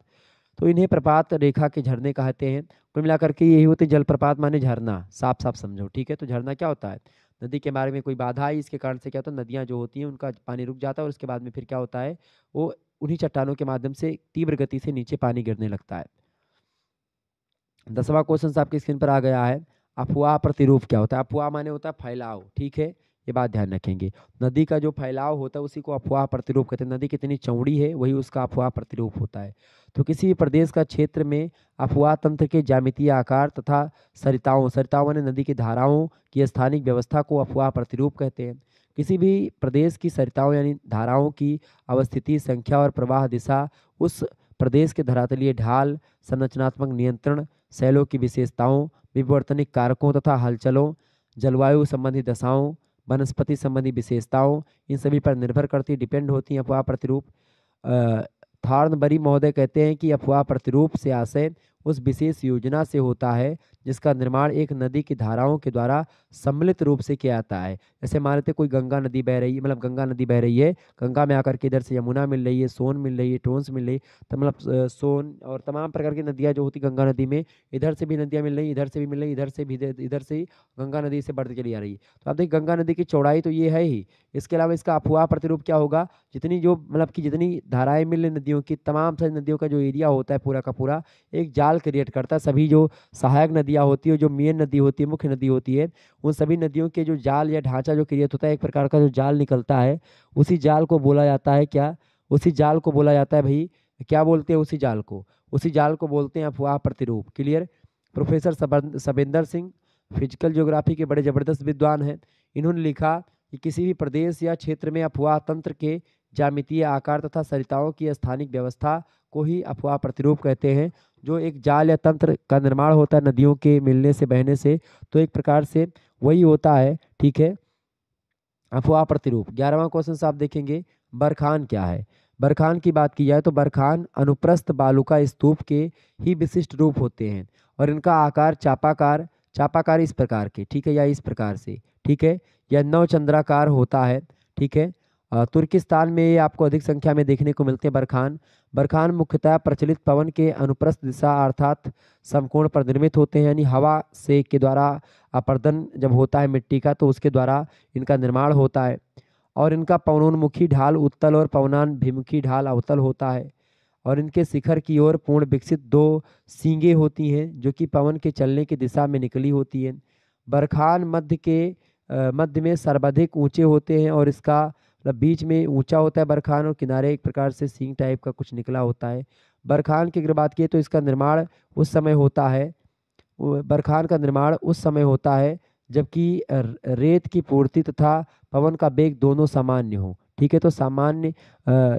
तो इन्हें प्रपात रेखा के झरने कहते हैं। कुल मिलाकर के यही होते हैं जलप्रपात माने झरना, साफ साफ समझो। ठीक है, तो झरना क्या होता है, नदी के मार्ग में कोई बाधा आई, इसके कारण से क्या होता है, नदियाँ जो होती हैं उनका पानी रुक जाता है और उसके बाद में फिर क्या होता है, वो उन्हीं चट्टानों के माध्यम से तीव्र गति से नीचे पानी गिरने लगता है। 10वां क्वेश्चन आपकी स्क्रीन पर आ गया है। अफवाह प्रतिरूप क्या होता है? अफवाह माने होता है फैलाव। ठीक है, ये बात ध्यान रखेंगे। नदी का जो फैलाव होता है उसी को अफवाह प्रतिरूप कहते हैं। नदी कितनी चौड़ी है वही उसका अफवाह प्रतिरूप होता है। तो किसी भी प्रदेश का क्षेत्र में अफवाह तंत्र के ज्यामितीय आकार तथा सरिताओं माने नदी की धाराओं की स्थानिक व्यवस्था को अफवाह प्रतिरूप कहते हैं। किसी भी प्रदेश की सरिताओं यानी धाराओं की अवस्थिति, संख्या और प्रवाह दिशा उस प्रदेश के धरातलीय ढाल, संरचनात्मक नियंत्रण, शैलों की विशेषताओं, विवर्तनिक कारकों तथा हलचलों, जलवायु संबंधी दशाओं, वनस्पति संबंधी विशेषताओं, इन सभी पर निर्भर करती डिपेंड होती हैं अफवाह प्रतिरूप। थॉर्नबरी महोदय कहते हैं कि अफवाह प्रतिरूप से आशय उस विशेष योजना से होता है जिसका निर्माण एक नदी की धाराओं के द्वारा सम्मिलित रूप से किया जाता है। जैसे मान लेते कोई गंगा नदी बह रही है, मतलब गंगा नदी बह रही है, गंगा में आकर के इधर से यमुना मिल रही है, सोन मिल रही है, टोंस मिल रही है, तो मतलब सोन और तमाम प्रकार की नदियाँ जो होती गंगा नदी में, इधर से भी नदियाँ मिल रही, इधर से भी मिल रही, इधर से भी, इधर से ही गंगा नदी से बढ़ती चली आ रही है। तो आप देखिए गंगा नदी की चौड़ाई तो ये है ही, इसके अलावा इसका अफवाह प्रतिरूप क्या होगा, जितनी जो मतलब कि जितनी धाराएं मिल रही नदियों की, तमाम सारी नदियों का जो एरिया होता है पूरा का पूरा एक जाल क्रिएट करता है। सभी जो सहायक नदियाँ होती है, जो मेन नदी होती है, मुख्य नदी होती है, उन सभी नदियों के जो जाल या ढांचा जो क्रिएट होता है, एक प्रकार का जो जाल निकलता है, उसी जाल को बोला जाता है क्या, उसी जाल को बोला जाता है भाई, क्या बोलते हैं उसी जाल को, उसी जाल को बोलते हैं अफवाह प्रतिरूप। Clear. Professor Sabender Singh physical geography के बड़े जबरदस्त विद्वान हैं। इन्होंने लिखा कि किसी भी प्रदेश या क्षेत्र में अफवाह तंत्र के ज्यामितीय आकार तथा सरिताओं की स्थानिक व्यवस्था को ही अफवाह प्रतिरूप कहते हैं। जो एक जाल या तंत्र का निर्माण होता है नदियों के मिलने से, बहने से, तो एक प्रकार से वही होता है। ठीक है, अफवाह प्रतिरूप। 11वां क्वेश्चन आप देखेंगे, बरखान क्या है? बरखान की बात की जाए तो बरखान अनुप्रस्थ बालुका स्तूप के ही विशिष्ट रूप होते हैं और इनका आकार चापाकार इस प्रकार के, ठीक है, या इस प्रकार से, ठीक है, या नवचंद्राकार होता है। ठीक है, तुर्किस्तान में ये आपको अधिक संख्या में देखने को मिलते हैं बरखान। बरखान मुख्यतः प्रचलित पवन के अनुप्रस्थ दिशा अर्थात समकोण पर निर्मित होते हैं, यानी हवा से के द्वारा अपर्दन जब होता है मिट्टी का तो उसके द्वारा इनका निर्माण होता है। और इनका पवनोन्मुखी ढाल उत्तल और पवनाभिमुखी ढाल अवतल होता है। और इनके शिखर की ओर पूर्ण विकसित 2 सींगें होती हैं जो कि पवन के चलने की दिशा में निकली होती हैं। बरखान मध्य में सर्वाधिक ऊंचे होते हैं और इसका मतलब बीच में ऊंचा होता है बरखान और किनारे एक प्रकार से सींग टाइप का कुछ निकला होता है। बरखान की अगर बात की तो इसका निर्माण उस समय होता है बरखान का निर्माण उस समय होता है जबकि रेत की पूर्ति तथा पवन का वेग दोनों सामान्य हो। ठीक है, तो सामान्य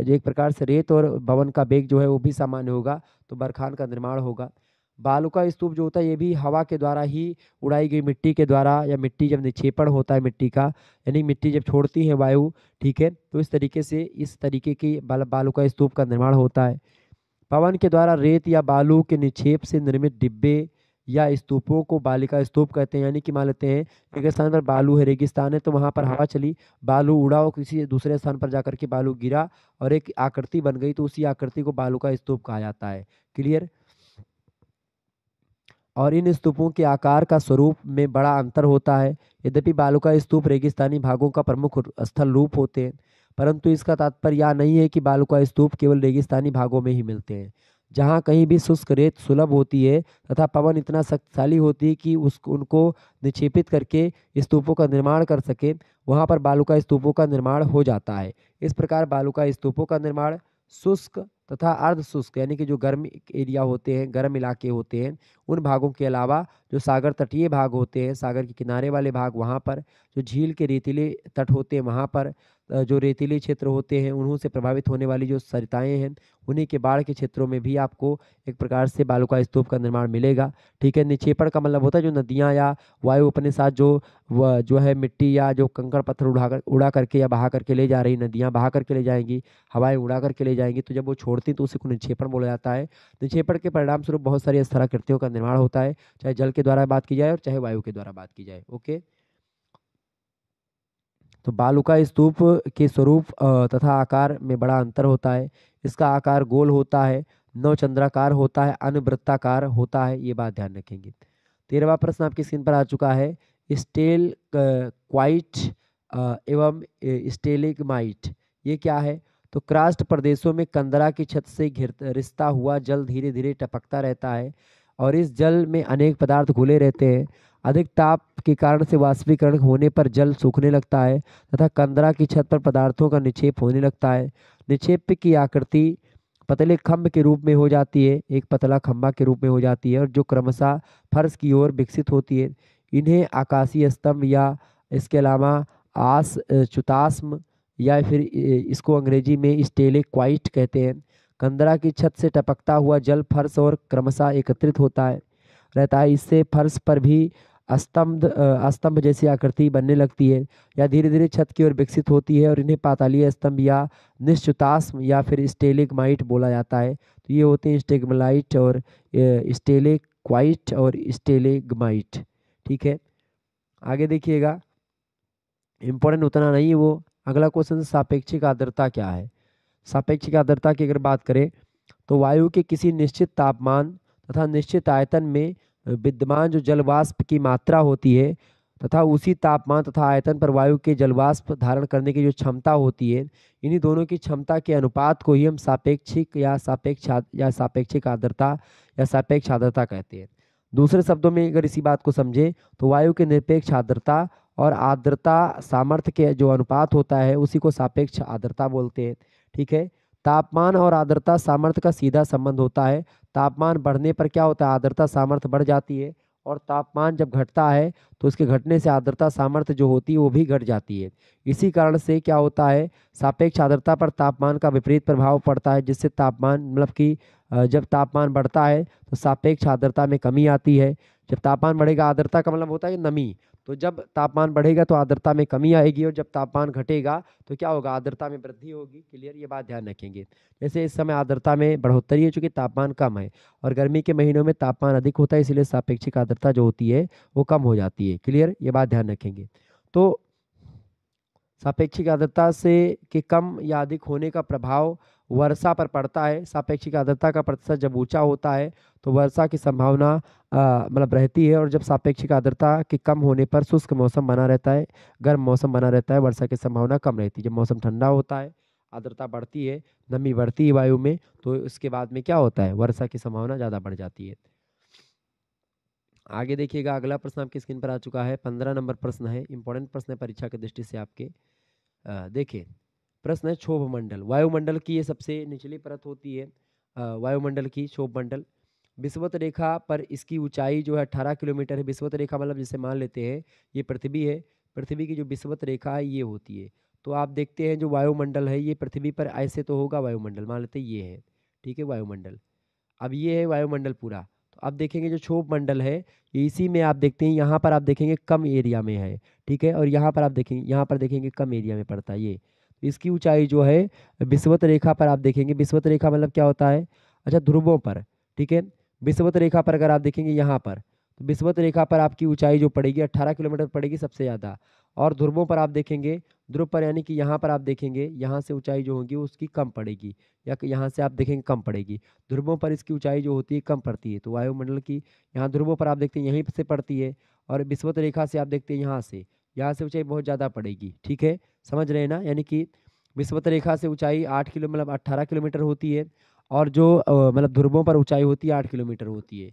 एक प्रकार से रेत और पवन का वेग जो है वो भी सामान्य होगा, तो बरखान का निर्माण होगा। बालू का स्तूप जो होता है ये भी हवा के द्वारा ही उड़ाई गई मिट्टी के द्वारा, या मिट्टी जब निक्षेपण होता है मिट्टी का, यानी मिट्टी जब छोड़ती है वायु, ठीक है, तो इस तरीके की बालू का स्तूप का निर्माण होता है। पवन के द्वारा रेत या बालू के निक्षेप से निर्मित डिब्बे या स्तूपों को बालिका स्तूप कहते हैं। यानी कि मान लेते हैं एक स्थान पर बालू है, रेगिस्तान है, तो वहां पर हवा चली, बालू उड़ा और किसी दूसरे स्थान पर जाकर के बालू गिरा और एक आकृति बन गई, तो उसी आकृति को बालू का स्तूप कहा जाता है। क्लियर। और इन स्तूपों के आकार का स्वरूप में बड़ा अंतर होता है। यद्यपि बालू का स्तूप रेगिस्तानी भागों का प्रमुख स्थल रूप होते हैं, परंतु इसका तात्पर्य यह नहीं है कि बालू का स्तूप केवल रेगिस्तानी भागों में ही मिलते हैं। जहाँ कहीं भी शुष्क रेत सुलभ होती है तथा पवन इतना शक्तिशाली होती है कि उनको निक्षेपित करके स्तूपों का निर्माण कर सके, वहाँ पर बालू का स्तूपों का निर्माण हो जाता है। इस प्रकार बालू का स्तूपों का निर्माण शुष्क तथा अर्ध शुष्क यानी कि जो गर्म एरिया होते हैं, गर्म इलाके होते हैं, उन भागों के अलावा जो सागर तटीय भाग होते हैं, सागर के किनारे वाले भाग, वहाँ पर जो झील के रेतीले तट होते हैं, वहाँ पर जो रेतीले क्षेत्र होते हैं, उन्हों से प्रभावित होने वाली जो सरिताएं हैं, उन्हीं के बाढ़ के क्षेत्रों में भी आपको एक प्रकार से बालू का स्तूप का निर्माण मिलेगा। ठीक है। निक्षेपण का मतलब होता है जो नदियाँ या वायु अपने साथ जो है मिट्टी या जो कंकड़ पत्थर उड़ा करके या बहा करके ले जा रही, नदियाँ बहा करके ले जाएंगी, हवाएं उड़ा करके ले जाएंगी, तो जब वो छोड़ती तो उसी को निक्षेपण बोला जाता है। निक्षेपण के परिणाम स्वरूप बहुत सारी स्थलाकृतियों का निर्माण होता है, चाहे जल के द्वारा बात की जाए और चाहे वायु के द्वारा बात की जाए। ओके, तो बालू का स्तूप के स्वरूप तथा आकार में बड़ा अंतर होता है। इसका आकार गोल होता है, नवचंद्राकार होता है, अनुवृत्ताकार होता है, ये बात ध्यान रखेंगे। 13वां प्रश्न आपकी स्क्रीन पर आ चुका है। स्टेल क्वाइट एवं स्टेलिगमाइट ये क्या है? तो क्रास्ट प्रदेशों में कंदरा की छत से रिसता हुआ जल धीरे धीरे टपकता रहता है और इस जल में अनेक पदार्थ घुले रहते हैं। अधिक ताप के कारण से वाष्पीकरण होने पर जल सूखने लगता है तथा कंदरा की छत पर पदार्थों का निक्षेप होने लगता है। निक्षेप की आकृति पतले खंभ के रूप में हो जाती है, एक पतला खंभा के रूप में हो जाती है और जो क्रमशः फर्श की ओर विकसित होती है। इन्हें आकाशीय स्तंभ या इसके अलावा चुतास्म या फिर इसको अंग्रेजी में स्टेलिक क्वाइट कहते हैं। कंदरा की छत से टपकता हुआ जल फर्श और क्रमशः एकत्रित होता है रहता है। इससे फर्श पर भी स्तंभ जैसी आकृति बनने लगती है या धीरे धीरे छत की ओर विकसित होती है और इन्हें पातालीय स्तंभ या निश्चुतास्म या फिर स्टेलिगमाइट बोला जाता है। तो ये होते हैं स्टेगमाइट और स्टेलिक क्वाइट और स्टेलिगमाइट। ठीक है, आगे देखिएगा, इंपॉर्टेंट उतना नहीं है वो। अगला क्वेश्चन, सापेक्षिक आर्द्रता क्या है? सापेक्षिक आर्द्रता की अगर बात करें तो वायु के किसी निश्चित तापमान तथा निश्चित आयतन में विद्यमान जो जलवाष्प की मात्रा होती है तथा उसी तापमान तथा आयतन पर वायु के जलवाष्प धारण करने की जो क्षमता होती है, इन्हीं दोनों की क्षमता के अनुपात को ही हम सापेक्षिक या सापेक्षिक आर्द्रता या सापेक्ष आर्द्रता कहते हैं। दूसरे शब्दों में अगर इसी बात को समझें तो वायु के निरपेक्ष आर्द्रता और आर्द्रता सामर्थ्य के जो अनुपात होता है उसी को सापेक्ष आर्द्रता बोलते हैं। ठीक है, तापमान और आर्द्रता सामर्थ्य का सीधा संबंध होता है। तापमान बढ़ने पर क्या होता है? आर्द्रता सामर्थ्य बढ़ जाती है और तापमान जब घटता है तो उसके घटने से आर्द्रता सामर्थ्य जो होती है वो भी घट जाती है। इसी कारण से क्या होता है, सापेक्ष आर्द्रता पर तापमान का विपरीत प्रभाव पड़ता है, जिससे तापमान मतलब कि जब तापमान बढ़ता है तो सापेक्ष आर्द्रता में कमी आती है। जब तापमान बढ़ेगा, आर्द्रता का मतलब होता है नमी, तो जब तापमान बढ़ेगा तो आर्द्रता में कमी आएगी और जब तापमान घटेगा तो क्या होगा? आर्द्रता में वृद्धि होगी। क्लियर, ये बात ध्यान रखेंगे। जैसे इस समय आर्द्रता में बढ़ोतरी है चूंकि तापमान कम है और गर्मी के महीनों में तापमान अधिक होता है, इसलिए सापेक्षिक आर्द्रता जो होती है वो कम हो जाती है। क्लियर, ये बात ध्यान रखेंगे। तो सापेक्षिक आर्द्रता से के कम या अधिक होने का प्रभाव वर्षा पर पड़ता है। सापेक्षिक आर्द्रता का प्रतिशत जब ऊंचा होता है तो वर्षा की संभावना मतलब रहती है और जब सापेक्षिक आर्द्रता के कम होने पर शुष्क मौसम बना रहता है, गर्म मौसम बना रहता है, वर्षा की संभावना कम रहती है। जब मौसम ठंडा होता है, आर्द्रता बढ़ती है, नमी बढ़ती है वायु में, तो इसके बाद में क्या होता है? वर्षा की संभावना ज़्यादा बढ़ जाती है। आगे देखिएगा, अगला प्रश्न आपकी स्क्रीन पर आ चुका है। 15 नंबर प्रश्न है, इंपॉर्टेंट प्रश्न है परीक्षा की दृष्टि से आपके। देखिए, प्रश्न है क्षोभ मंडल। वायुमंडल की ये सबसे निचली परत होती है वायुमंडल की, क्षोभ मंडल। विषुवत रेखा पर इसकी ऊंचाई जो है 18 किलोमीटर है। विषुवत रेखा मतलब जैसे मान लेते हैं ये पृथ्वी है, पृथ्वी की जो विषुवत रेखा है ये होती है। तो आप देखते हैं जो वायुमंडल है ये पृथ्वी पर ऐसे तो होगा वायुमंडल, मान लेते हैं ये है, ठीक है वायुमंडल। अब ये है वायुमंडल पूरा। तो अब देखेंगे जो क्षोभ मंडल है ये इसी में आप देखते हैं यहाँ पर आप देखेंगे कम एरिया में है, ठीक है, और यहाँ पर आप देखेंगे, यहाँ पर देखेंगे कम एरिया में पड़ता है ये। तो इसकी ऊंचाई जो है विषुवत रेखा पर आप देखेंगे, विषुवत रेखा मतलब क्या होता है, अच्छा ध्रुवों पर, ठीक है। विषुवत रेखा पर अगर आप देखेंगे यहाँ पर, तो विषुवत रेखा पर आपकी ऊंचाई जो पड़ेगी 18 किलोमीटर पड़ेगी सबसे ज़्यादा। और ध्रुवों पर आप देखेंगे, ध्रुव पर यानी कि यहाँ पर आप देखेंगे यहाँ से ऊंचाई जो होगी उसकी कम पड़ेगी, या यहाँ से आप देखेंगे कम पड़ेगी। ध्रुवों पर इसकी ऊंचाई जो होती है कम पड़ती है। तो वायुमंडल की यहाँ ध्रुवों पर आप देखते हैं यहीं से पड़ती है, और विषुवत रेखा से आप देखते हैं यहाँ से ऊंचाई बहुत ज़्यादा पड़ेगी, ठीक है, समझ रहे हैं ना। यानी कि विषुवत रेखा से ऊंचाई 8 किलो मतलब 18 किलोमीटर होती है, और जो मतलब ध्रुवों पर ऊंचाई होती है 8 किलोमीटर होती है।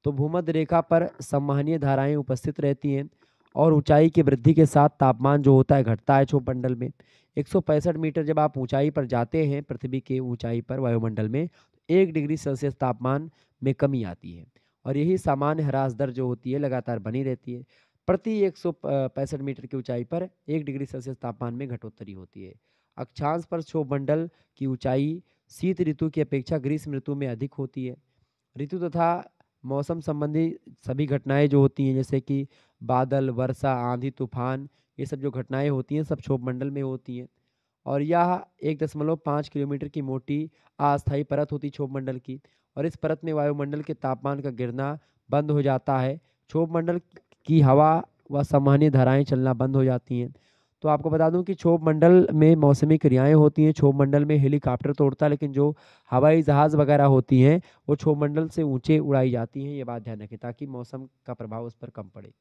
तो भूमध्य रेखा पर संवहनीय धाराएं उपस्थित रहती हैं, और ऊंचाई की वृद्धि के साथ तापमान जो होता है घटता है क्षोभ मंडल में। 165 मीटर जब आप ऊंचाई पर जाते हैं पृथ्वी के ऊंचाई पर वायुमंडल में, 1 डिग्री सेल्सियस तापमान में कमी आती है, और यही सामान्य ह्रास दर जो होती है लगातार बनी रहती है। प्रति 165 मीटर की ऊंचाई पर 1 डिग्री सेल्सियस तापमान में घटोत्तरी होती है। अक्षांश पर क्षोभ मंडल की ऊंचाई शीत ऋतु की अपेक्षा ग्रीष्म ऋतु में अधिक होती है। ऋतु तथा मौसम संबंधी सभी घटनाएं जो होती हैं जैसे कि बादल, वर्षा, आंधी, तूफान, ये सब जो घटनाएं होती हैं सब क्षोभ मंडल में होती हैं। और यह 1.5 किलोमीटर की मोटी अस्थायी परत होती है क्षोभ मंडल की, और इस परत में वायुमंडल के तापमान का गिरना बंद हो जाता है। क्षोभ मंडल की हवा व संवहनीय धाराएं चलना बंद हो जाती हैं। तो आपको बता दूं कि क्षोभ मंडल में मौसमी क्रियाएं होती हैं। क्षोभ मंडल में हेलीकॉप्टर तो उड़ता है, लेकिन जो हवाई जहाज़ वगैरह होती हैं वो क्षोभ मंडल से ऊंचे उड़ाई जाती हैं, ये बात ध्यान रखें ताकि मौसम का प्रभाव उस पर कम पड़े।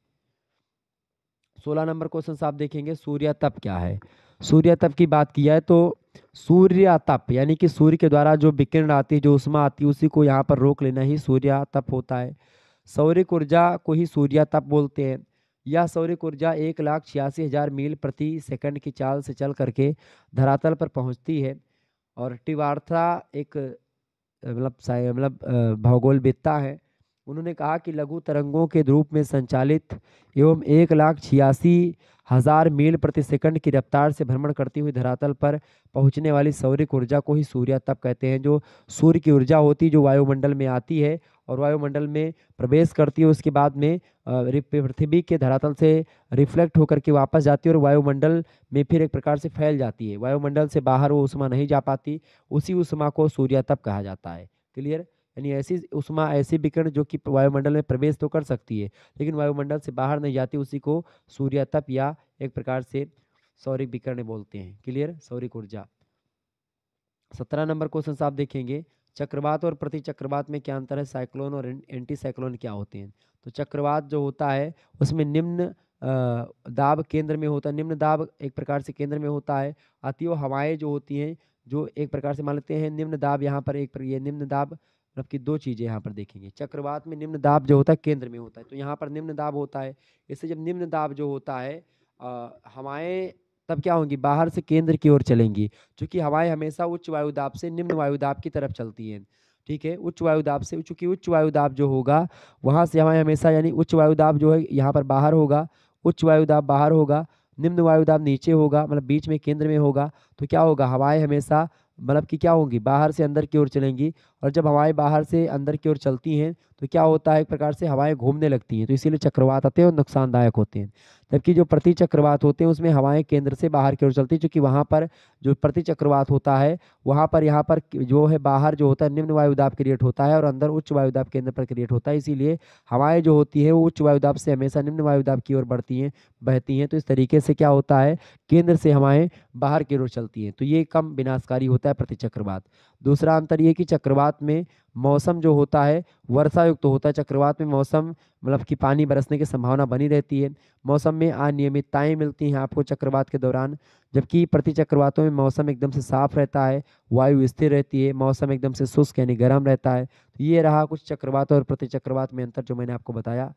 16 नंबर क्वेश्चन आप देखेंगे सूर्य तप क्या है। सूर्य तप की बात किया है तो सूर्य तप यानी कि सूर्य के द्वारा जो विकिरण आती है, जो उष्मा आती है, उसी को यहाँ पर रोक लेना ही सूर्य तप होता है। सौरिक ऊर्जा को ही सूर्य तप बोलते हैं। यह सौरिक ऊर्जा 1,86,000 मील प्रति सेकंड की चाल से चल करके धरातल पर पहुँचती है। और टिवार्था एक भौगोलविद्ता है, उन्होंने कहा कि लघु तरंगों के रूप में संचालित एवं 1,86,000 मील प्रति सेकंड की रफ्तार से भ्रमण करती हुई धरातल पर पहुंचने वाली सौरिक ऊर्जा को ही सूर्य तप कहते हैं। जो सूर्य की ऊर्जा होती है जो वायुमंडल में आती है और वायुमंडल में प्रवेश करती है, उसके बाद में पृथ्वी के धरातल से रिफ्लेक्ट होकर के वापस जाती है और वायुमंडल में फिर एक प्रकार से फैल जाती है। वायुमंडल से बाहर वो उष्मा नहीं जा पाती, उसी उष्मा को सूर्य तप कहा जाता है। क्लियर। यानी ऐसी उष्मा, ऐसी विकिरण जो कि वायुमंडल में प्रवेश तो कर सकती है लेकिन वायुमंडल से बाहर नहीं जाती, उसी को सूर्य तप या एक प्रकार से सौरिक विकिरण बोलते हैं। क्लियर, सौरिक ऊर्जा। 17 नंबर क्वेश्चन आप देखेंगे चक्रवात और प्रति चक्रवात में क्या अंतर है, साइक्लोन और एंटी साइक्लोन क्या होते हैं। तो चक्रवात जो होता है उसमें निम्न दाब केंद्र में होता है, निम्न दाब एक प्रकार से केंद्र में होता है। अतिव हवाएं जो होती हैं जो एक प्रकार से मान लेते हैं निम्न दाब, यहाँ पर ये निम्न दाब मतलब कि दो चीजें यहाँ पर देखेंगे। चक्रवात में निम्न दाब जो होता है केंद्र में होता है, तो यहाँ पर निम्न दाब होता है। इससे जब निम्न दाब जो होता है हवाएं तब क्या होंगी, बाहर से केंद्र की ओर चलेंगी, क्योंकि हवाएं हमेशा उच्च वायुदाब से निम्न वायुदाब की तरफ चलती हैं। ठीक है, उच्च वायुदाब से, चूंकि उच्च वायुदाब जो होगा वहां से हवाएं हमेशा, यानी उच्च वायुदाब जो है यहाँ पर बाहर होगा, उच्च वायुदाब बाहर होगा, निम्न वायुदाब नीचे होगा, मतलब बीच में केंद्र में होगा। तो क्या होगा, हवाएं हमेशा मतलब कि क्या होंगी, बाहर से अंदर की ओर चलेंगी। और जब हवाएं बाहर से अंदर की ओर चलती हैं तो क्या होता है, एक प्रकार से हवाएं घूमने लगती हैं, तो इसीलिए चक्रवात आते हैं और नुकसानदायक होते हैं। जबकि जो प्रति चक्रवात होते हैं उसमें हवाएं केंद्र से बाहर की ओर चलती है, क्योंकि वहां पर जो प्रति चक्रवात होता है वहां पर यहाँ पर जो है बाहर जो होता है निम्न वायुदाब क्रिएट होता है और अंदर उच्च वायुदाब केंद्र पर क्रिएट होता है। इसीलिए हवाएं जो होती है वो उच्च वायुदाब से हमेशा निम्न वायुदाब की ओर बढ़ती हैं, बहती हैं। तो इस तरीके से क्या होता है, केंद्र से हवाएं बाहर की ओर चलती हैं, तो ये कम विनाशकारी होता है प्रति चक्रवात। दूसरा अंतर ये कि चक्रवात में मौसम जो होता है वर्षा युक्त होता है। चक्रवात में मौसम मतलब कि पानी बरसने की संभावना बनी रहती है, मौसम में अनियमितताएं मिलती हैं आपको चक्रवात के दौरान। जबकि प्रति चक्रवातों में मौसम एकदम से साफ रहता है, वायु स्थिर रहती है, मौसम एकदम से शुष्क यानी गर्म रहता है। तो ये रहा कुछ चक्रवात और प्रति चक्रवात में अंतर जो मैंने आपको बताया।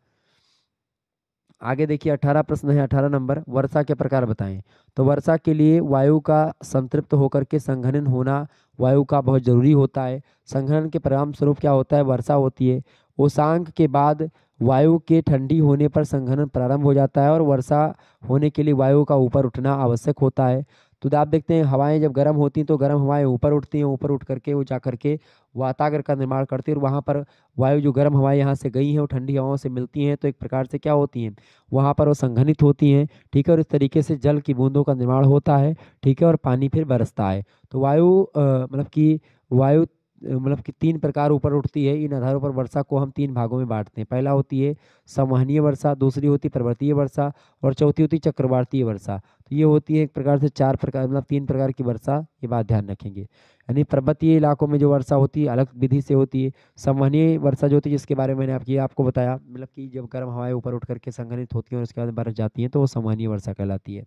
आगे देखिए 18 प्रश्न है, 18 नंबर, वर्षा के प्रकार बताएं। तो वर्षा के लिए वायु का संतृप्त होकर के संघनन होना वायु का बहुत जरूरी होता है। संघनन के परिणाम स्वरूप क्या होता है, वर्षा होती है। उषांक के बाद वायु के ठंडी होने पर संघनन प्रारंभ हो जाता है और वर्षा होने के लिए वायु का ऊपर उठना आवश्यक होता है। तो आप देखते हैं हवाएं जब गर्म होती हैं तो गर्म हवाएं ऊपर उठती हैं, ऊपर उठ करके वो जा करके वातागर का निर्माण करती है और वहाँ पर वायु जो गर्म हवाएं यहाँ से गई हैं वो ठंडी हवाओं से मिलती हैं, तो एक प्रकार से क्या होती हैं, वहाँ पर वो संघनित होती हैं। ठीक है, और इस तरीके से जल की बूंदों का निर्माण होता है। ठीक है, और पानी फिर बरसता है। तो वायु वायु मतलब कि 3 प्रकार ऊपर उठती है। इन आधारों पर वर्षा को हम 3 भागों में बांटते हैं। पहला होती है संवहनीय वर्षा, दूसरी होती है पर्वतीय वर्षा और चौथी होती है चक्रवातीय वर्षा। तो ये होती है एक प्रकार से 4 प्रकार, मतलब 3 प्रकार की वर्षा, ये बात ध्यान रखेंगे। यानी पर्वतीय इलाकों में जो वर्षा होती है अलग विधि से होती है। संवहनीय वर्षा जो होती है जिसके बारे में मैंने आपको बताया, मतलब कि जब गर्म हवाएं ऊपर उठ करके संघनित होती हैं और उसके बाद बरस जाती हैं तो वो संवहनीय वर्षा कहलाती है।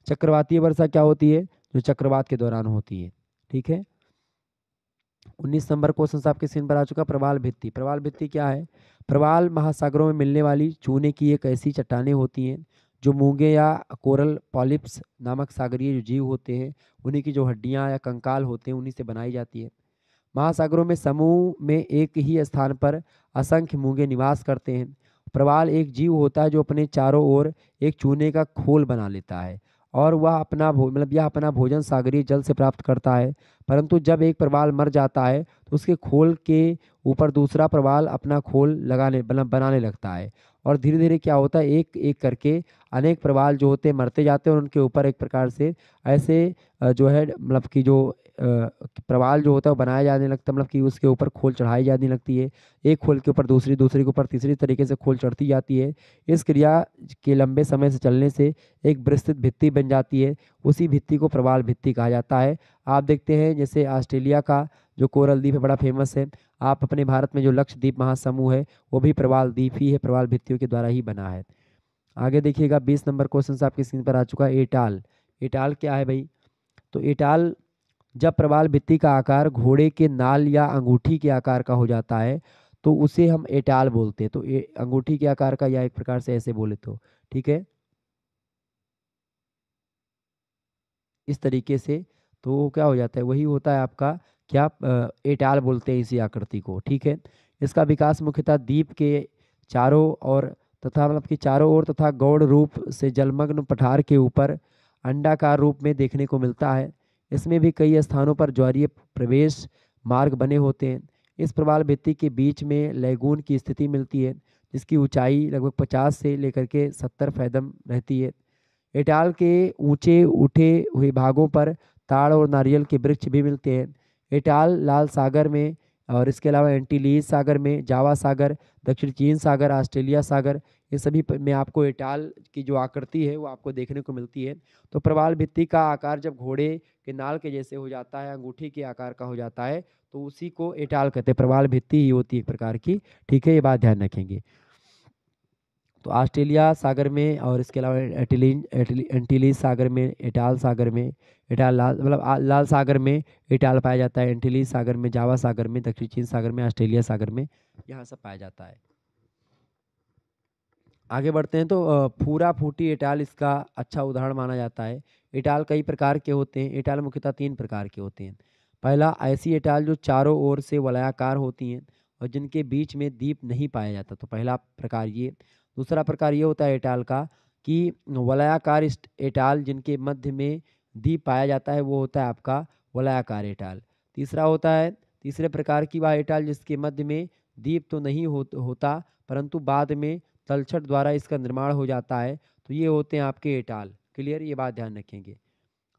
चक्रवातीय वर्षा क्या होती है, जो चक्रवात के दौरान होती है। ठीक है, 19 नंबर क्वेश्चन आपके स्क्रीन पर आ चुका। प्रवाल भित्ति। प्रवाल भित्ति क्या है, प्रवाल महासागरों में मिलने वाली चूने की एक ऐसी चट्टानें होती हैं जो मूंगे या कोरल पॉलिप्स नामक सागरीय जो जीव होते हैं उन्हीं की जो हड्डियां या कंकाल होते हैं उन्हीं से बनाई जाती है। महासागरों में समूह में एक ही स्थान पर असंख्य मूंगे निवास करते हैं। प्रवाल एक जीव होता है जो अपने चारों ओर एक चूने का खोल बना लेता है और वह यह अपना भोजन सागरीय जल से प्राप्त करता है। परंतु जब एक प्रवाल मर जाता है तो उसके खोल के ऊपर दूसरा प्रवाल अपना खोल बनाने लगता है और धीरे धीरे क्या होता है, एक एक करके अनेक प्रवाल जो होते हैं मरते जाते हैं और उनके ऊपर एक प्रकार से ऐसे जो है मतलब कि जो प्रवाल जो होता है वो बनाया जाने लगता है, मतलब कि उसके ऊपर खोल चढ़ाई जाने लगती है। एक खोल के ऊपर दूसरी, दूसरी के ऊपर तीसरी तरीके से खोल चढ़ती जाती है। इस क्रिया के लंबे समय से चलने से एक विस्तृत भित्ति बन जाती है। उसी भित्ति को प्रवाल भित्ति कहा जाता है। आप देखते हैं जैसे ऑस्ट्रेलिया का जो कोरल द्वीप है बड़ा फेमस है। आप अपने भारत में जो लक्षद्वीप महासमूह है वो भी प्रवाल द्वीप ही है, प्रवाल भित्तियों के द्वारा ही बना है। आगे देखिएगा 20 नंबर क्वेश्चन आपकी स्क्रीन पर आ चुका है। एटाल। एटाल क्या है भाई, तो एटाल जब प्रवाल भित्ति का आकार घोड़े के नाल या अंगूठी के आकार का हो जाता है तो उसे हम एटाल बोलते हैं। तो अंगूठी के आकार का या एक प्रकार से ऐसे बोले तो ठीक है, इस तरीके से तो क्या हो जाता है, वही होता है आपका क्या, एटाल बोलते हैं इसी आकृति को। ठीक है, इसका विकास मुख्यतः द्वीप के चारों ओर तथा मतलब कि चारों ओर तथा गौड़ रूप से जलमग्न पठार के ऊपर अंडाकार रूप में देखने को मिलता है। इसमें भी कई स्थानों पर ज्वारीय प्रवेश मार्ग बने होते हैं। इस प्रवाल भित्ति के बीच में लैगून की स्थिति मिलती है जिसकी ऊंचाई लगभग 50 से लेकर के 70 फैदम रहती है। एटाल के ऊंचे उठे हुए भागों पर ताड़ और नारियल के वृक्ष भी मिलते हैं। एटाल लाल सागर में और इसके अलावा एंटीलीज सागर में, जावा सागर, दक्षिण चीन सागर, ऑस्ट्रेलिया सागर, ये सभी में आपको एटाल की जो आकृति है वो आपको देखने को मिलती है। तो प्रवाल भित्ति का आकार जब घोड़े के नाल के जैसे हो जाता है, अंगूठी के आकार का हो जाता है, तो उसी को एटाल कहते हैं। प्रवाल भित्ति ही होती है एक प्रकार की। ठीक है, ये बात ध्यान रखेंगे। तो ऑस्ट्रेलिया सागर में और इसके अलावा एंटीलीज सागर में, एटाल सागर में, एटाल लाल सागर में एटाल पाया जाता है। एंटीलीज सागर में, जावा सागर में, दक्षिण चीन सागर में, ऑस्ट्रेलिया सागर में, यहाँ सब पाया जाता है। आगे बढ़ते हैं तो फूरा फूटी एटाल इसका अच्छा उदाहरण माना जाता है। एटाल कई प्रकार के होते हैं। एटाल मुख्यतः 3 प्रकार के होते हैं। पहला, ऐसी एटाल जो चारों ओर से वलयाकार होती हैं और जिनके बीच में द्वीप नहीं पाया जाता, तो पहला प्रकार ये। दूसरा प्रकार ये होता है एटाल का कि वलयाकार एटाल जिनके मध्य में द्वीप पाया जाता है वो होता है आपका वलयाकार एटाल। तीसरा होता है, तीसरे प्रकार की वह एटाल जिसके मध्य में द्वीप तो नहीं होता परंतु बाद में तलछट द्वारा इसका निर्माण हो जाता है, तो ये होते हैं आपके एटाल। क्लियर, ये बात ध्यान रखेंगे।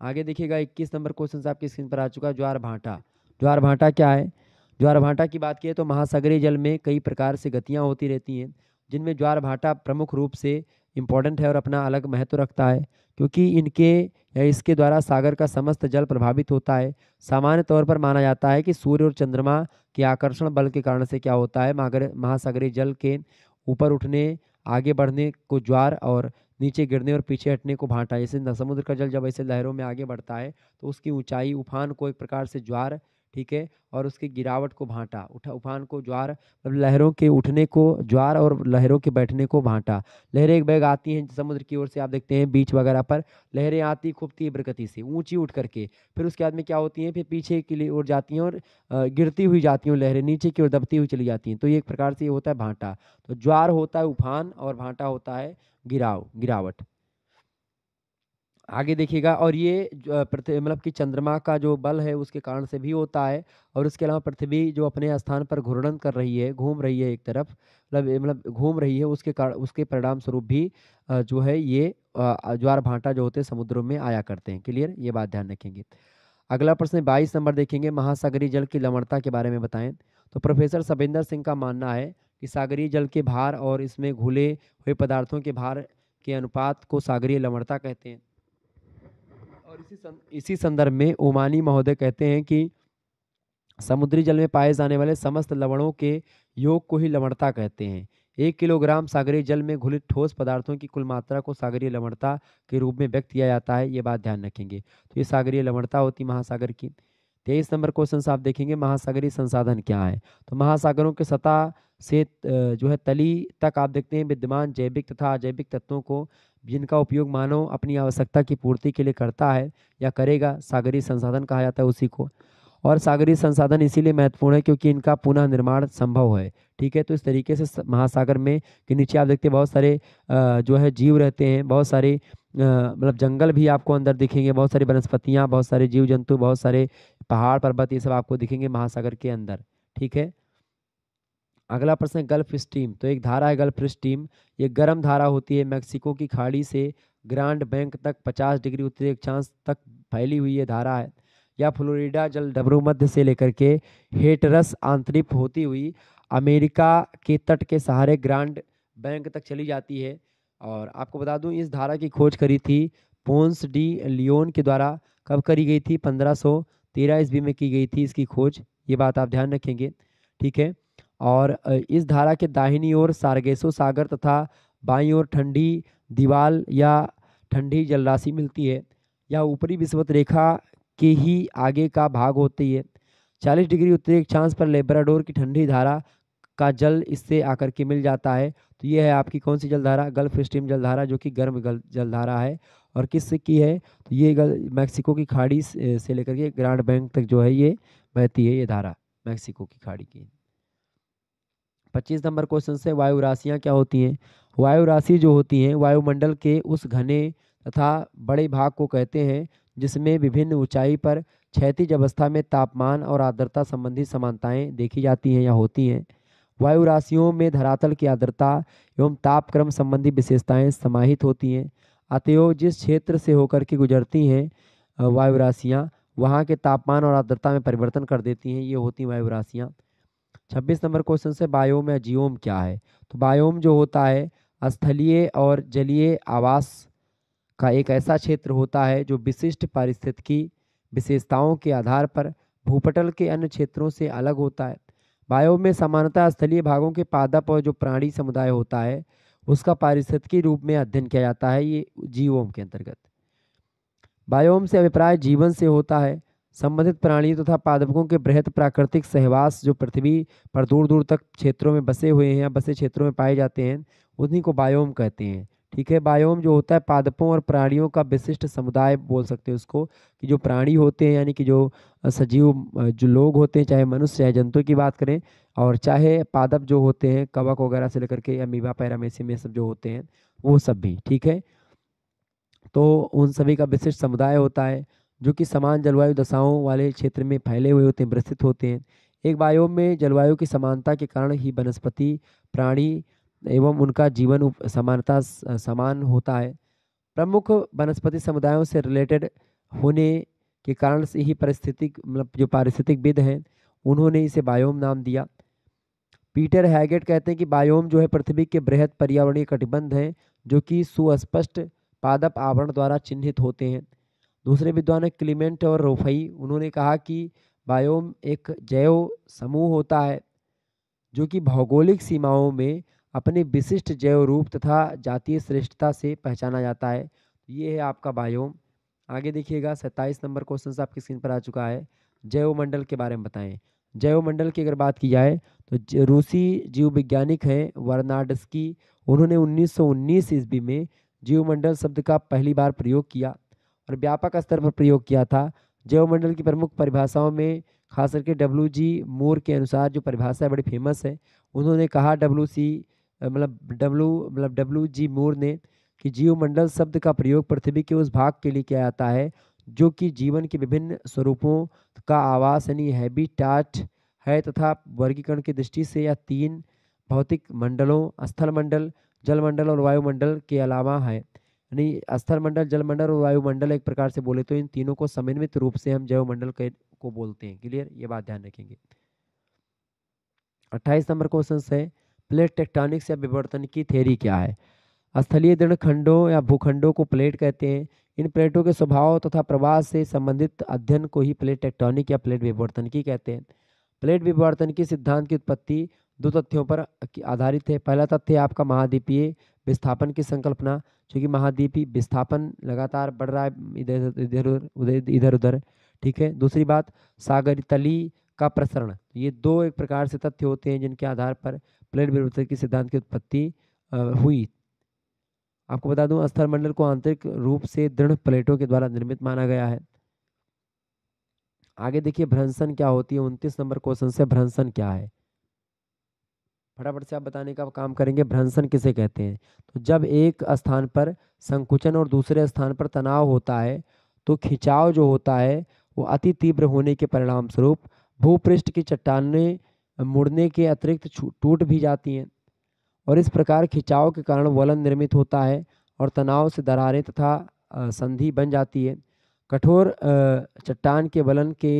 आगे देखिएगा 21 नंबर क्वेश्चन आपकी स्क्रीन पर आ चुका। ज्वार भाटा। ज्वार भाटा क्या है, ज्वार भाटा की बात किए तो महासागरीय जल में कई प्रकार से गतियाँ होती रहती हैं जिनमें ज्वार भाटा प्रमुख रूप से इम्पोर्टेंट है और अपना अलग महत्व रखता है क्योंकि इनके या इसके द्वारा सागर का समस्त जल प्रभावित होता है। सामान्य तौर पर माना जाता है कि सूर्य और चंद्रमा के आकर्षण बल के कारण से क्या होता है, महासागरीय जल के ऊपर उठने, आगे बढ़ने को ज्वार और नीचे गिरने और पीछे हटने को भाटा। जैसे समुद्र का जल जब ऐसे लहरों में आगे बढ़ता है तो उसकी ऊंचाई, उफान को एक प्रकार से ज्वार ठीक है, और उसकी गिरावट को भांटा, उफान को ज्वार, मतलब लहरों के उठने को ज्वार और लहरों के बैठने को भांटा। लहरें एक बैग आती हैं समुद्र की ओर से, आप देखते हैं बीच वगैरह पर लहरें आती खूब तीव्र गति से ऊंची उठ करके, फिर उसके बाद में क्या होती हैं, फिर पीछे की ओर जाती हैं और गिरती हुई जाती हैं, लहरें नीचे की ओर दबती हुई चली जाती हैं। तो ये एक प्रकार से ये होता है भांटा। तो ज्वार होता है उफान और भांटा होता है गिरावट। आगे देखिएगा, और ये मतलब कि चंद्रमा का जो बल है उसके कारण से भी होता है, और उसके अलावा पृथ्वी जो अपने स्थान पर घूर्णन कर रही है, घूम रही है एक तरफ, मतलब घूम रही है, उसके कारण उसके परिणाम स्वरूप भी जो है ये ज्वार भांटा जो होते हैं समुद्रों में आया करते हैं। क्लियर, ये बात ध्यान रखेंगे। अगला प्रश्न 22 नंबर देखेंगे, महासागरीय जल की लवणता के बारे में बताएं। तो प्रोफेसर सबिंदर सिंह का मानना है कि सागरीय जल के भार और इसमें घुले हुए पदार्थों के भार के अनुपात को सागरीय लवणता कहते हैं। और इसी संदर्भ में ओमानी महोदय कहते हैं कि समुद्री जल में पाए जाने वाले समस्त लवणों के योग को ही लवणता कहते हैं। 1 किलोग्राम सागरीय जल में घुलित ठोस पदार्थों की कुल मात्रा को सागरीय लवणता के रूप में व्यक्त किया जाता है, ये बात ध्यान रखेंगे। तो ये सागरीय लवणता होती महासागर की। 23 नंबर क्वेश्चन आप देखेंगे, महासागरीय संसाधन क्या है। तो महासागरों के सतह से जो है तली तक आप देखते हैं विद्यमान जैविक तथा अजैविक तत्वों को, जिनका उपयोग मानव अपनी आवश्यकता की पूर्ति के लिए करता है या करेगा, सागरीय संसाधन कहा जाता है उसी को। और सागरीय संसाधन इसीलिए महत्वपूर्ण है क्योंकि इनका पुनः निर्माण संभव है। ठीक है, तो इस तरीके से महासागर में के नीचे आप देखते हैं बहुत सारे जो है जीव रहते हैं, बहुत सारे मतलब जंगल भी आपको अंदर दिखेंगे, बहुत सारी वनस्पतियाँ, बहुत सारे जीव जंतु, बहुत सारे पहाड़ पर्वत, ये सब आपको दिखेंगे महासागर के अंदर। ठीक है, अगला प्रश्न है गल्फ स्ट्रीम। तो एक धारा है गल्फ स्ट्रीम, ये गर्म धारा होती है, मैक्सिको की खाड़ी से ग्रांड बैंक तक 50 डिग्री उत्तरी अक्षांश तक फैली हुई ये धारा है। या फ्लोरिडा जल डबरू मध्य से लेकर के हेटरस आंतरिक होती हुई अमेरिका के तट के सहारे ग्रांड बैंक तक चली जाती है। और आपको बता दूं इस धारा की खोज करी थी पोंस डी लियोन के द्वारा। कब करी गई थी? 1513 ईस्वी में की गई थी इसकी खोज, ये बात आप ध्यान रखेंगे। ठीक है, और इस धारा के दाहिनी ओर सारगेसो सागर तथा बाईं ओर ठंडी दीवाल या ठंडी जलराशि मिलती है। यह ऊपरी विषुवत रेखा के ही आगे का भाग होती है। 40 डिग्री उत्तरी अक्षांश पर लेब्राडोर की ठंडी धारा का जल इससे आकर के मिल जाता है। तो ये है आपकी कौन सी जलधारा? गल्फ स्ट्रीम जलधारा, जो कि गर्म जलधारा है। और किससे की है? तो ये मैक्सिको की खाड़ी से लेकर के ग्रांड बैंक तक जो है ये बहती है, ये धारा मैक्सिको की खाड़ी की। 25 नंबर क्वेश्चन से वायु राशियाँ क्या होती हैं? वायु राशि जो होती हैं वायुमंडल के उस घने तथा बड़े भाग को कहते हैं जिसमें विभिन्न ऊंचाई पर क्षैतिज अवस्था में तापमान और आर्द्रता संबंधी समानताएं देखी जाती हैं या होती हैं। वायु राशियों में धरातल की आर्द्रता एवं तापक्रम संबंधी विशेषताएं समाहित होती हैं। अतएव जिस क्षेत्र से होकर के गुजरती हैं वायु राशियाँ, वहाँ के तापमान और आर्द्रता में परिवर्तन कर देती हैं, ये होती वायु राशियाँ। 26 नंबर क्वेश्चन से बायोम या जियोम क्या है? तो बायोम जो होता है स्थलीय और जलीय आवास का एक ऐसा क्षेत्र होता है जो विशिष्ट पारिस्थितिकी विशेषताओं के आधार पर भूपटल के अन्य क्षेत्रों से अलग होता है। बायोम में सामान्यतः स्थलीय भागों के पादप और जो प्राणी समुदाय होता है उसका पारिस्थितिकी रूप में अध्ययन किया जाता है, ये जियोम के अंतर्गत। बायोम से अभिप्राय जीवन से होता है। संबंधित प्राणियों तथा पादपों के बृहद प्राकृतिक सहवास जो पृथ्वी पर दूर दूर तक क्षेत्रों में बसे हुए हैं या बसे क्षेत्रों में पाए जाते हैं उन्हीं को बायोम कहते हैं। ठीक है, बायोम जो होता है पादपों और प्राणियों का विशिष्ट समुदाय बोल सकते हैं उसको, कि जो प्राणी होते हैं यानी कि जो सजीव जो लोग होते हैं, चाहे मनुष्य चाहे जंतु की बात करें, और चाहे पादप जो होते हैं कवक वगैरह से लेकर के अमीबा पैरामीशियम, ये सब जो होते हैं वो सब भी। ठीक है, तो उन सभी का विशिष्ट समुदाय होता है जो कि समान जलवायु दशाओं वाले क्षेत्र में फैले हुए होते हैं, विस्तृत होते हैं। एक बायोम में जलवायु की समानता के कारण ही वनस्पति प्राणी एवं उनका जीवन समानता समान होता है। प्रमुख वनस्पति समुदायों से रिलेटेड होने के कारण से ही पारिस्थितिक मतलब जो पारिस्थितिकविद हैं उन्होंने इसे बायोम नाम दिया। पीटर हैगेट कहते हैं कि बायोम जो है पृथ्वी के बृहद पर्यावरणीय कटिबंध हैं जो कि सुस्पष्ट पादप आवरण द्वारा चिन्हित होते हैं। दूसरे विद्वान है क्लीमेंट और रोफई, उन्होंने कहा कि बायोम एक जैव समूह होता है जो कि भौगोलिक सीमाओं में अपने विशिष्ट जैव रूप तथा जातीय श्रेष्ठता से पहचाना जाता है। ये है आपका बायोम। आगे देखिएगा 27 नंबर क्वेश्चन आपकी स्क्रीन पर आ चुका है। जैवमंडल के बारे में बताएं। जैवमंडल की अगर बात की जाए तो रूसी जीव वैज्ञानिक हैं वर्नाडस्की, उन्होंने 1919 ईस्वी में जीवमंडल शब्द का पहली बार प्रयोग किया और व्यापक स्तर पर प्रयोग किया था। जैवमंडल की प्रमुख परिभाषाओं में खास करके डब्ल्यू के अनुसार जो परिभाषा है बड़ी फेमस है। उन्होंने कहा डब्ल्यू जी मूर ने कि जीवमंडल शब्द का प्रयोग पृथ्वी के उस भाग के लिए किया जाता है जो कि जीवन के विभिन्न स्वरूपों का आवास यानी हैबिटाट है तथा वर्गीकरण की दृष्टि से यह 3 भौतिक मंडलों स्थल मंडल, जल मंडल और वायुमंडल के अलावा है। यानी स्थल मंडल, जल मंडल और वायुमंडल एक प्रकार से बोले तो इन तीनों को समन्वित रूप से हम जैवमंडल को बोलते हैं। क्लियर, ये बात ध्यान रखेंगे। 28 नंबर क्वेश्चन है प्लेट टेक्टोनिक्स या विवर्तन की थ्योरी क्या है। स्थलीय दृढ़ खंडों या भूखंडों को प्लेट कहते हैं। इन प्लेटों के स्वभाव तथा प्रवाह से संबंधित अध्ययन को ही प्लेट टेक्टोनिक या प्लेट विवर्तन की कहते हैं। प्लेट विवर्तन की सिद्धांत की उत्पत्ति 2 तथ्यों पर आधारित है। पहला तथ्य आपका महाद्वीपीय विस्थापन की संकल्पना, क्योंकि महाद्वीपीय विस्थापन लगातार बढ़ रहा है इधर उधर। ठीक है। दूसरी बात सागर तली का प्रसरण। ये 2 एक प्रकार से तथ्य होते हैं जिनके आधार पर प्लेट विवर्तन की सिद्धांत की उत्पत्ति हुई। आपको बता दूं स्थल मंडल को आंतरिक रूप से दृढ़ प्लेटों के द्वारा निर्मित माना गया है। आगे देखिए भ्रंशन क्या होती है। 29 नंबर क्वेश्चन से भ्रंशन क्या है, फटाफट से आप बताने का काम करेंगे। भ्रंशन किसे कहते हैं? तो जब एक स्थान पर संकुचन और दूसरे स्थान पर तनाव होता है तो खिंचाव जो होता है वो अति तीव्र होने के परिणाम स्वरूप भूपृष्ठ की चट्टानें मुड़ने के अतिरिक्त टूट भी जाती हैं और इस प्रकार खिंचाव के कारण वलन निर्मित होता है और तनाव से दरारें तथा संधि बन जाती है। कठोर चट्टान के वलन के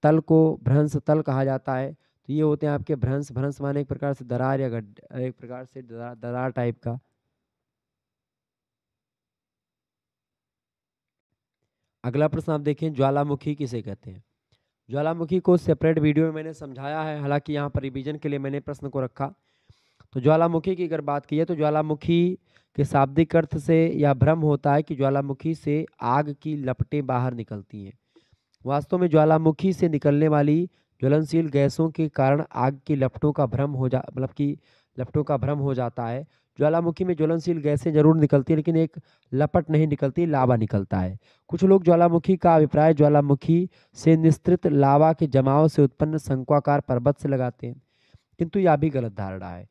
तल को भ्रंश तल कहा जाता है। तो ये होते हैं आपके भ्रंश। भ्रंश माने एक प्रकार से दरार या एक प्रकार से दरार टाइप का। अगला प्रश्न आप देखें ज्वालामुखी किसे कहते हैं। ज्वालामुखी को सेपरेट वीडियो में मैंने समझाया है, हालांकि यहाँ पर रिवीजन के लिए मैंने प्रश्न को रखा। तो ज्वालामुखी की अगर बात की है तो ज्वालामुखी के शाब्दिक अर्थ से यह भ्रम होता है कि ज्वालामुखी से आग की लपटें बाहर निकलती हैं। वास्तव में ज्वालामुखी से निकलने वाली ज्वलनशील गैसों के कारण आग की लपटों का भ्रम हो जाता है। ज्वालामुखी में ज्वलनशील गैसें जरूर निकलती है लेकिन एक लपट नहीं निकलती, लावा निकलता है। कुछ लोग ज्वालामुखी का अभिप्राय ज्वालामुखी से निस्तृत लावा के जमाव से उत्पन्न शंक्वाकार पर्वत से लगाते हैं, किंतु यह भी गलत धारणा है।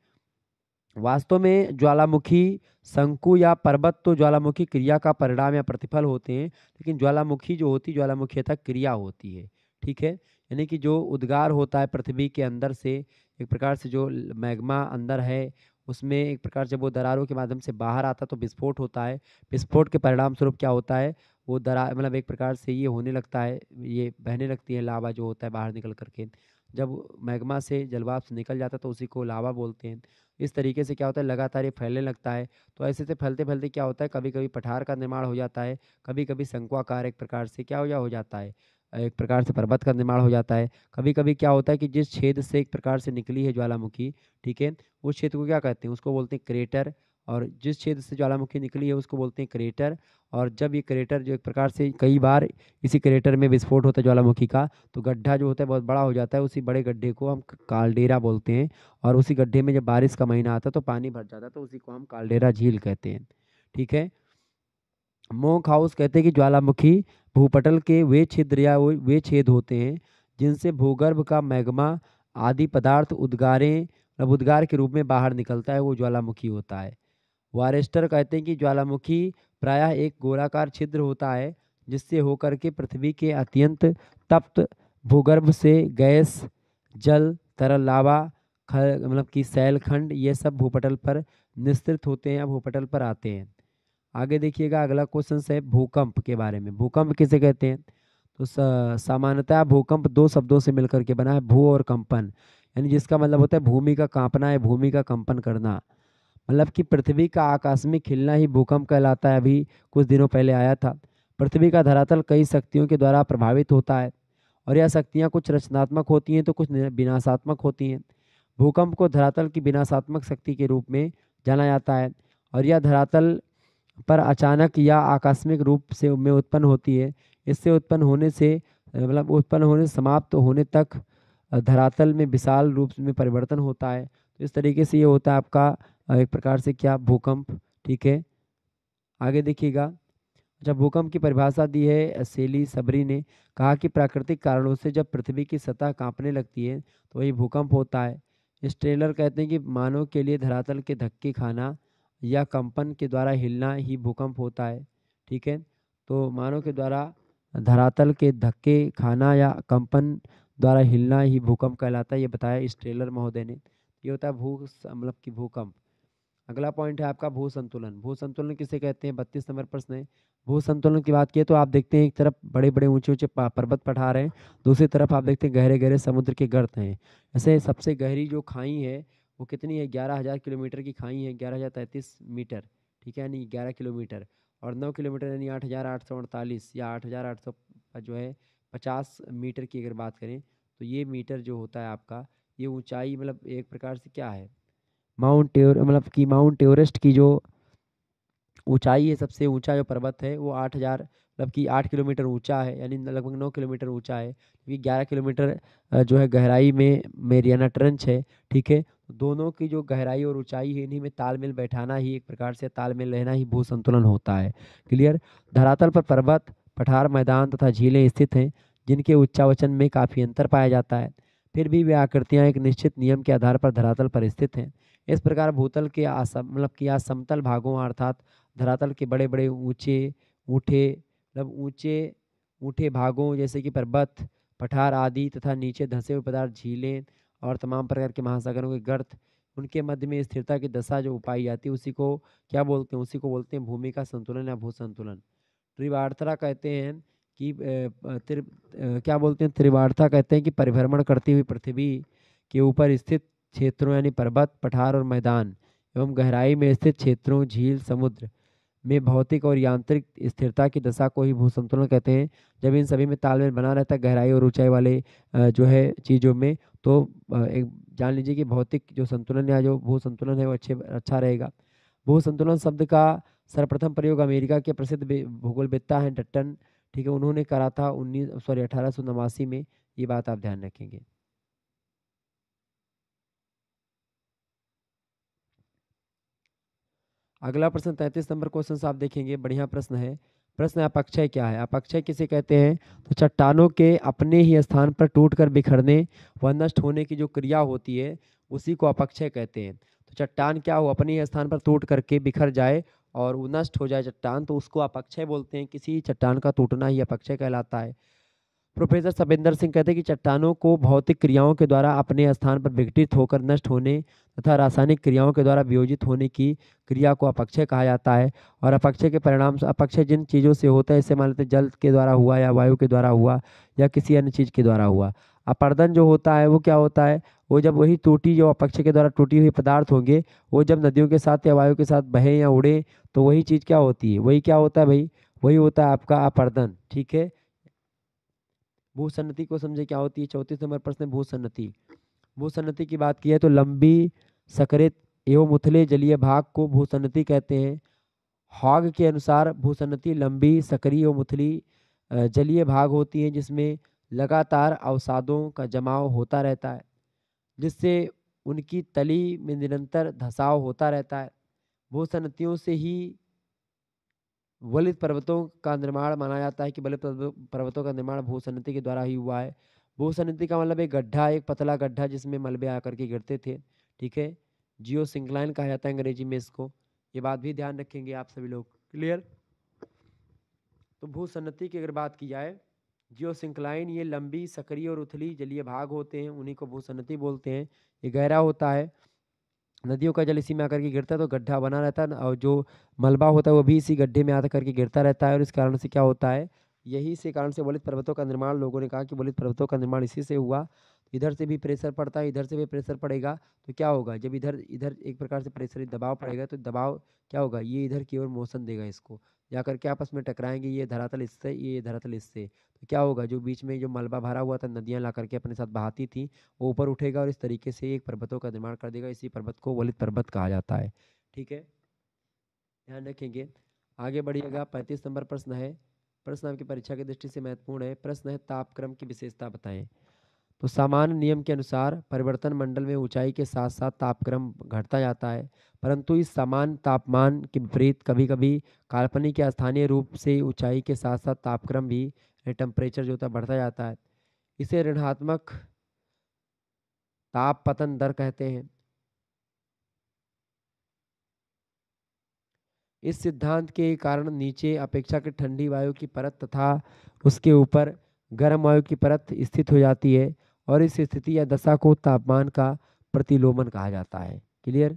वास्तव में ज्वालामुखी शंकु या पर्वत तो ज्वालामुखी क्रिया का परिणाम या प्रतिफल होते हैं, लेकिन ज्वालामुखी जो होती ज्वालामुखीयता क्रिया होती है। ठीक है। यानी कि जो उद्गार होता है पृथ्वी के अंदर से, एक प्रकार से जो मैग्मा अंदर है उसमें एक प्रकार से वो दरारों के माध्यम से बाहर आता तो विस्फोट होता है। विस्फोट के परिणाम स्वरूप क्या होता है, वो दरार एक प्रकार से ये होने लगता है, ये बहने लगती है लावा जो होता है बाहर निकल करके। जब मैग्मा से जलवाष्प से निकल जाता है तो उसी को लावा बोलते हैं। इस तरीके से क्या होता है लगातार ये फैलने लगता है। तो ऐसे से फैलते फैलते क्या होता है, कभी कभी पठार का निर्माण हो जाता है, कभी कभी शंक्वाकार एक प्रकार से क्या हो जाता है, एक प्रकार से पर्वत का निर्माण हो जाता है। कभी कभी क्या होता है कि जिस छेद से एक प्रकार से निकली है ज्वालामुखी, ठीक है, उस छेद को क्या कहते हैं, उसको बोलते हैं क्रेटर। और जिस छेद से ज्वालामुखी निकली है उसको बोलते हैं क्रेटर। और जब ये क्रेटर जो एक प्रकार से कई बार इसी क्रेटर में विस्फोट होता है ज्वालामुखी का, तो गड्ढा जो होता है बहुत बड़ा हो जाता है। उसी बड़े गड्ढे को हम कालडेरा बोलते हैं। और उसी गड्ढे में जब बारिश का महीना आता है तो पानी भर जाता है, तो उसी को हम कालडेरा झील कहते हैं। ठीक है। मोंक हाउस कहते हैं कि ज्वालामुखी भूपटल के वे छिद्र या वे छेद होते हैं जिनसे भूगर्भ का मैग्मा आदि पदार्थ उद्गार के रूप में बाहर निकलता है, वो ज्वालामुखी होता है। वारेस्टर कहते हैं कि ज्वालामुखी प्रायः एक गोलाकार छिद्र होता है जिससे होकर के पृथ्वी के अत्यंत तप्त भूगर्भ से गैस, जल, तरल लावा कि सैलखंड ये सब भूपटल पर निस्तृत होते हैं या भूपटल पर आते हैं। आगे देखिएगा अगला क्वेश्चन है भूकंप के बारे में। भूकंप किसे कहते हैं? तो सामान्यतः भूकंप 2 शब्दों से मिलकर के बना है, भू और कंपन, यानी जिसका मतलब होता है भूमि का कांपना या भूमि का कंपन करना। मतलब कि पृथ्वी का आकस्मिक हिलना ही भूकंप कहलाता है। अभी कुछ दिनों पहले आया था। पृथ्वी का धरातल कई शक्तियों के द्वारा प्रभावित होता है और यह शक्तियाँ कुछ रचनात्मक होती हैं तो कुछ विनाशात्मक होती हैं। भूकंप को धरातल की विनाशात्मक शक्ति के रूप में जाना जाता है और यह धरातल पर अचानक या आकस्मिक रूप से उत्पन्न होती है। इससे उत्पन्न होने से मतलब उत्पन्न होने से समाप्त होने तक धरातल में विशाल रूप में परिवर्तन होता है। तो इस तरीके से ये होता है आपका एक प्रकार से क्या, भूकंप। ठीक है, आगे देखिएगा। अच्छा, भूकंप की परिभाषा दी है सेली सबरी ने। कहा कि प्राकृतिक कारणों से जब पृथ्वी की सतह कांपने लगती है तो वही भूकंप होता है। स्टेलर कहते हैं कि मानव के लिए धरातल के धक्के खाना या कंपन के द्वारा हिलना ही भूकंप होता है। ठीक है, तो मानव के द्वारा धरातल के धक्के खाना या कंपन द्वारा हिलना ही भूकंप कहलाता है, ये बताया स्टेलर महोदय ने। ये होता है मतलब कि भूकंप। अगला पॉइंट है आपका भू संतुलन। भू संतुलन किसे कहते हैं, 32 नंबर प्रश्न है। भू संतुलन की बात की तो आप देखते हैं एक तरफ बड़े बड़े ऊंचे ऊंचे पर्वत पठार हैं, दूसरी तरफ आप देखते हैं गहरे गहरे समुद्र के गर्त हैं। ऐसे सबसे गहरी जो खाई है वो कितनी है, 11,000 किलोमीटर की खाई है, 11,033 मीटर। ठीक है, यानी 11 किलोमीटर। और 9 किलोमीटर यानी 8,848 या 8,800 जो है 50 मीटर की अगर बात करें तो ये मीटर जो होता है आपका, ये ऊंचाई मतलब एक प्रकार से क्या है, मतलब कि माउंट एवरेस्ट की जो ऊंचाई है, सबसे ऊंचा जो पर्वत है वो 8,000 मतलब कि 8 किलोमीटर ऊंचा है, यानी लगभग 9 किलोमीटर ऊंचा है, क्योंकि 11 किलोमीटर जो है गहराई में मेरियाना ट्रेंच है। ठीक है, तो दोनों की जो गहराई और ऊंचाई है, इन्हीं में तालमेल बैठाना ही एक प्रकार से तालमेल रहना ही भू संतुलन होता है। क्लियर। धरातल पर पर्वत, पठार, मैदान तथा झीलें स्थित हैं, जिनके उच्चावचन में काफी अंतर पाया जाता है, फिर भी वे आकृतियां एक निश्चित नियम के आधार पर धरातल पर स्थित हैं। इस प्रकार भूतल के मतलब कि असमतल भागों अर्थात धरातल के बड़े बड़े ऊंचे ऊंठे मतलब ऊंचे ऊंठे भागों जैसे कि पर्वत, पठार आदि तथा नीचे धंसे हुए पदार्थ, झीलें और तमाम प्रकार के महासागरों के गर्त, उनके मध्य में स्थिरता की दशा जो पाई जाती है उसी को क्या बोलते हैं, उसी को बोलते हैं भूमि का संतुलन या भू संतुलन। त्रिवार्थता कहते हैं कि क्या बोलते हैं, त्रिवार्थता कहते हैं कि परिभ्रमण करती हुई पृथ्वी के ऊपर स्थित क्षेत्रों यानी पर्वत, पठार और मैदान एवं गहराई में स्थित क्षेत्रों, झील, समुद्र में भौतिक और यांत्रिक स्थिरता की दशा को ही भू संतुलन कहते हैं। जब इन सभी में तालमेल बना रहता है गहराई और ऊंचाई वाले जो है चीज़ों में, तो एक जान लीजिए कि भौतिक जो संतुलन या जो भू संतुलन है वो अच्छा रहेगा। भू संतुलन शब्द का सर्वप्रथम प्रयोग अमेरिका के प्रसिद्ध भूगोलवेत्ता हैं डट्टन, ठीक है, उन्होंने करा था 1889 में। ये बात आप ध्यान रखेंगे। अगला प्रश्न 33 नंबर क्वेश्चन से आप देखेंगे, बढ़िया प्रश्न है। प्रश्न है, अपक्षय क्या है। अपक्षय किसे कहते हैं, तो चट्टानों के अपने ही स्थान पर टूटकर बिखरने व नष्ट होने की जो क्रिया होती है उसी को अपक्षय कहते हैं। तो चट्टान क्या हो, अपने ही स्थान पर टूट करके बिखर जाए और वो नष्ट हो जाए चट्टान, तो उसको अपक्षय बोलते हैं। किसी चट्टान का टूटना ही अपक्षय कहलाता है। प्रोफेसर सबिंदर सिंह कहते हैं कि चट्टानों को भौतिक क्रियाओं के द्वारा अपने स्थान पर विघटित होकर नष्ट होने तथा रासायनिक क्रियाओं के द्वारा वियोजित होने की क्रिया को अपक्षय कहा जाता है। और अपक्षय के परिणाम, अपक्षय जिन चीज़ों से होता है, जैसे मान लेते हैं जल के द्वारा हुआ या वायु के द्वारा हुआ या किसी अन्य चीज़ के द्वारा हुआ। अपर्दन जो होता है वो क्या होता है, वो जब वही टूटी जो अपक्षय के द्वारा टूटी हुई पदार्थ होंगे वो जब नदियों के साथ या वायु के साथ बहे या उड़े, तो वही चीज़ क्या होती है, वही क्या होता है भाई, वही होता है आपका अपर्दन। ठीक है, भूसन्नति को समझे क्या होती है। 34 नंबर प्रश्न, भूसन्नति। भूसन्नति की बात की है तो लंबी, सकरित एवं उथले जलीय भाग को भूसन्नति कहते हैं। हॉग के अनुसार भूसन्नति लंबी, सकरी एवं उथली जलीय भाग होती है जिसमें लगातार अवसादों का जमाव होता रहता है, जिससे उनकी तली में निरंतर धसाव होता रहता है। भूसन्नतियों से ही वलित पर्वतों का निर्माण माना जाता है कि वलित पर्वतों का निर्माण भूसन्नति के द्वारा ही हुआ है। भूसन्नति का मतलब एक गड्ढा, एक पतला गड्ढा जिसमें मलबे आकर के गिरते थे। ठीक है, जियो सिंक्लाइन कहा जाता है अंग्रेजी में इसको। ये बात भी ध्यान रखेंगे आप सभी लोग। क्लियर। तो भूसन्नति की अगर बात की जाए, जियो सिंक्लाइन ये लंबी, सकरी और उथली जलीय भाग होते हैं, उन्हीं को भूसन्नति बोलते हैं। ये गहरा होता है, नदियों का जल इसी में आकर के गिरता है तो गड्ढा बना रहता है और जो मलबा होता है वो भी इसी गड्ढे में आकर करके गिरता रहता है। और इस कारण से क्या होता है, यही से कारण से वलित पर्वतों का निर्माण, लोगों ने कहा कि वलित पर्वतों का निर्माण इसी से हुआ। इधर से भी प्रेशर पड़ता है, इधर से भी प्रेशर पड़ेगा, तो क्या होगा, जब इधर इधर एक प्रकार से प्रेशर दबाव पड़ेगा तो दबाव क्या होगा, ये इधर की ओर मोशन देगा, इसको जाकर के आपस में टकराएंगे, ये धरातल इससे, ये धरातल इससे, तो क्या होगा, जो बीच में जो मलबा भरा हुआ था, नदियां ला करके अपने साथ बहाती थी, वो ऊपर उठेगा और इस तरीके से एक पर्वतों का निर्माण कर देगा। इसी पर्वत को वलित पर्वत कहा जाता है। ठीक है, ध्यान रखेंगे। आगे बढ़िएगा, 35 नंबर प्रश्न है, प्रश्न आपकी परीक्षा की दृष्टि से महत्वपूर्ण है। प्रश्न है तापक्रम की विशेषता बताएं। तो सामान्य नियम के अनुसार परिवर्तन मंडल में ऊंचाई के साथ साथ तापक्रम घटता जाता है, परंतु इस समान तापमान के विपरीत कभी कभी काल्पनिक या स्थानीय रूप से ऊंचाई के साथ साथ तापक्रम भी टेम्परेचर जो होता है बढ़ता जाता है। इसे ऋणात्मक ताप पतन दर कहते हैं। इस सिद्धांत के कारण नीचे अपेक्षाकृत ठंडी वायु की परत तथा उसके ऊपर गर्म वायु की परत स्थित हो जाती है और इस स्थिति या दशा को तापमान का प्रतिलोमन कहा जाता है। क्लियर।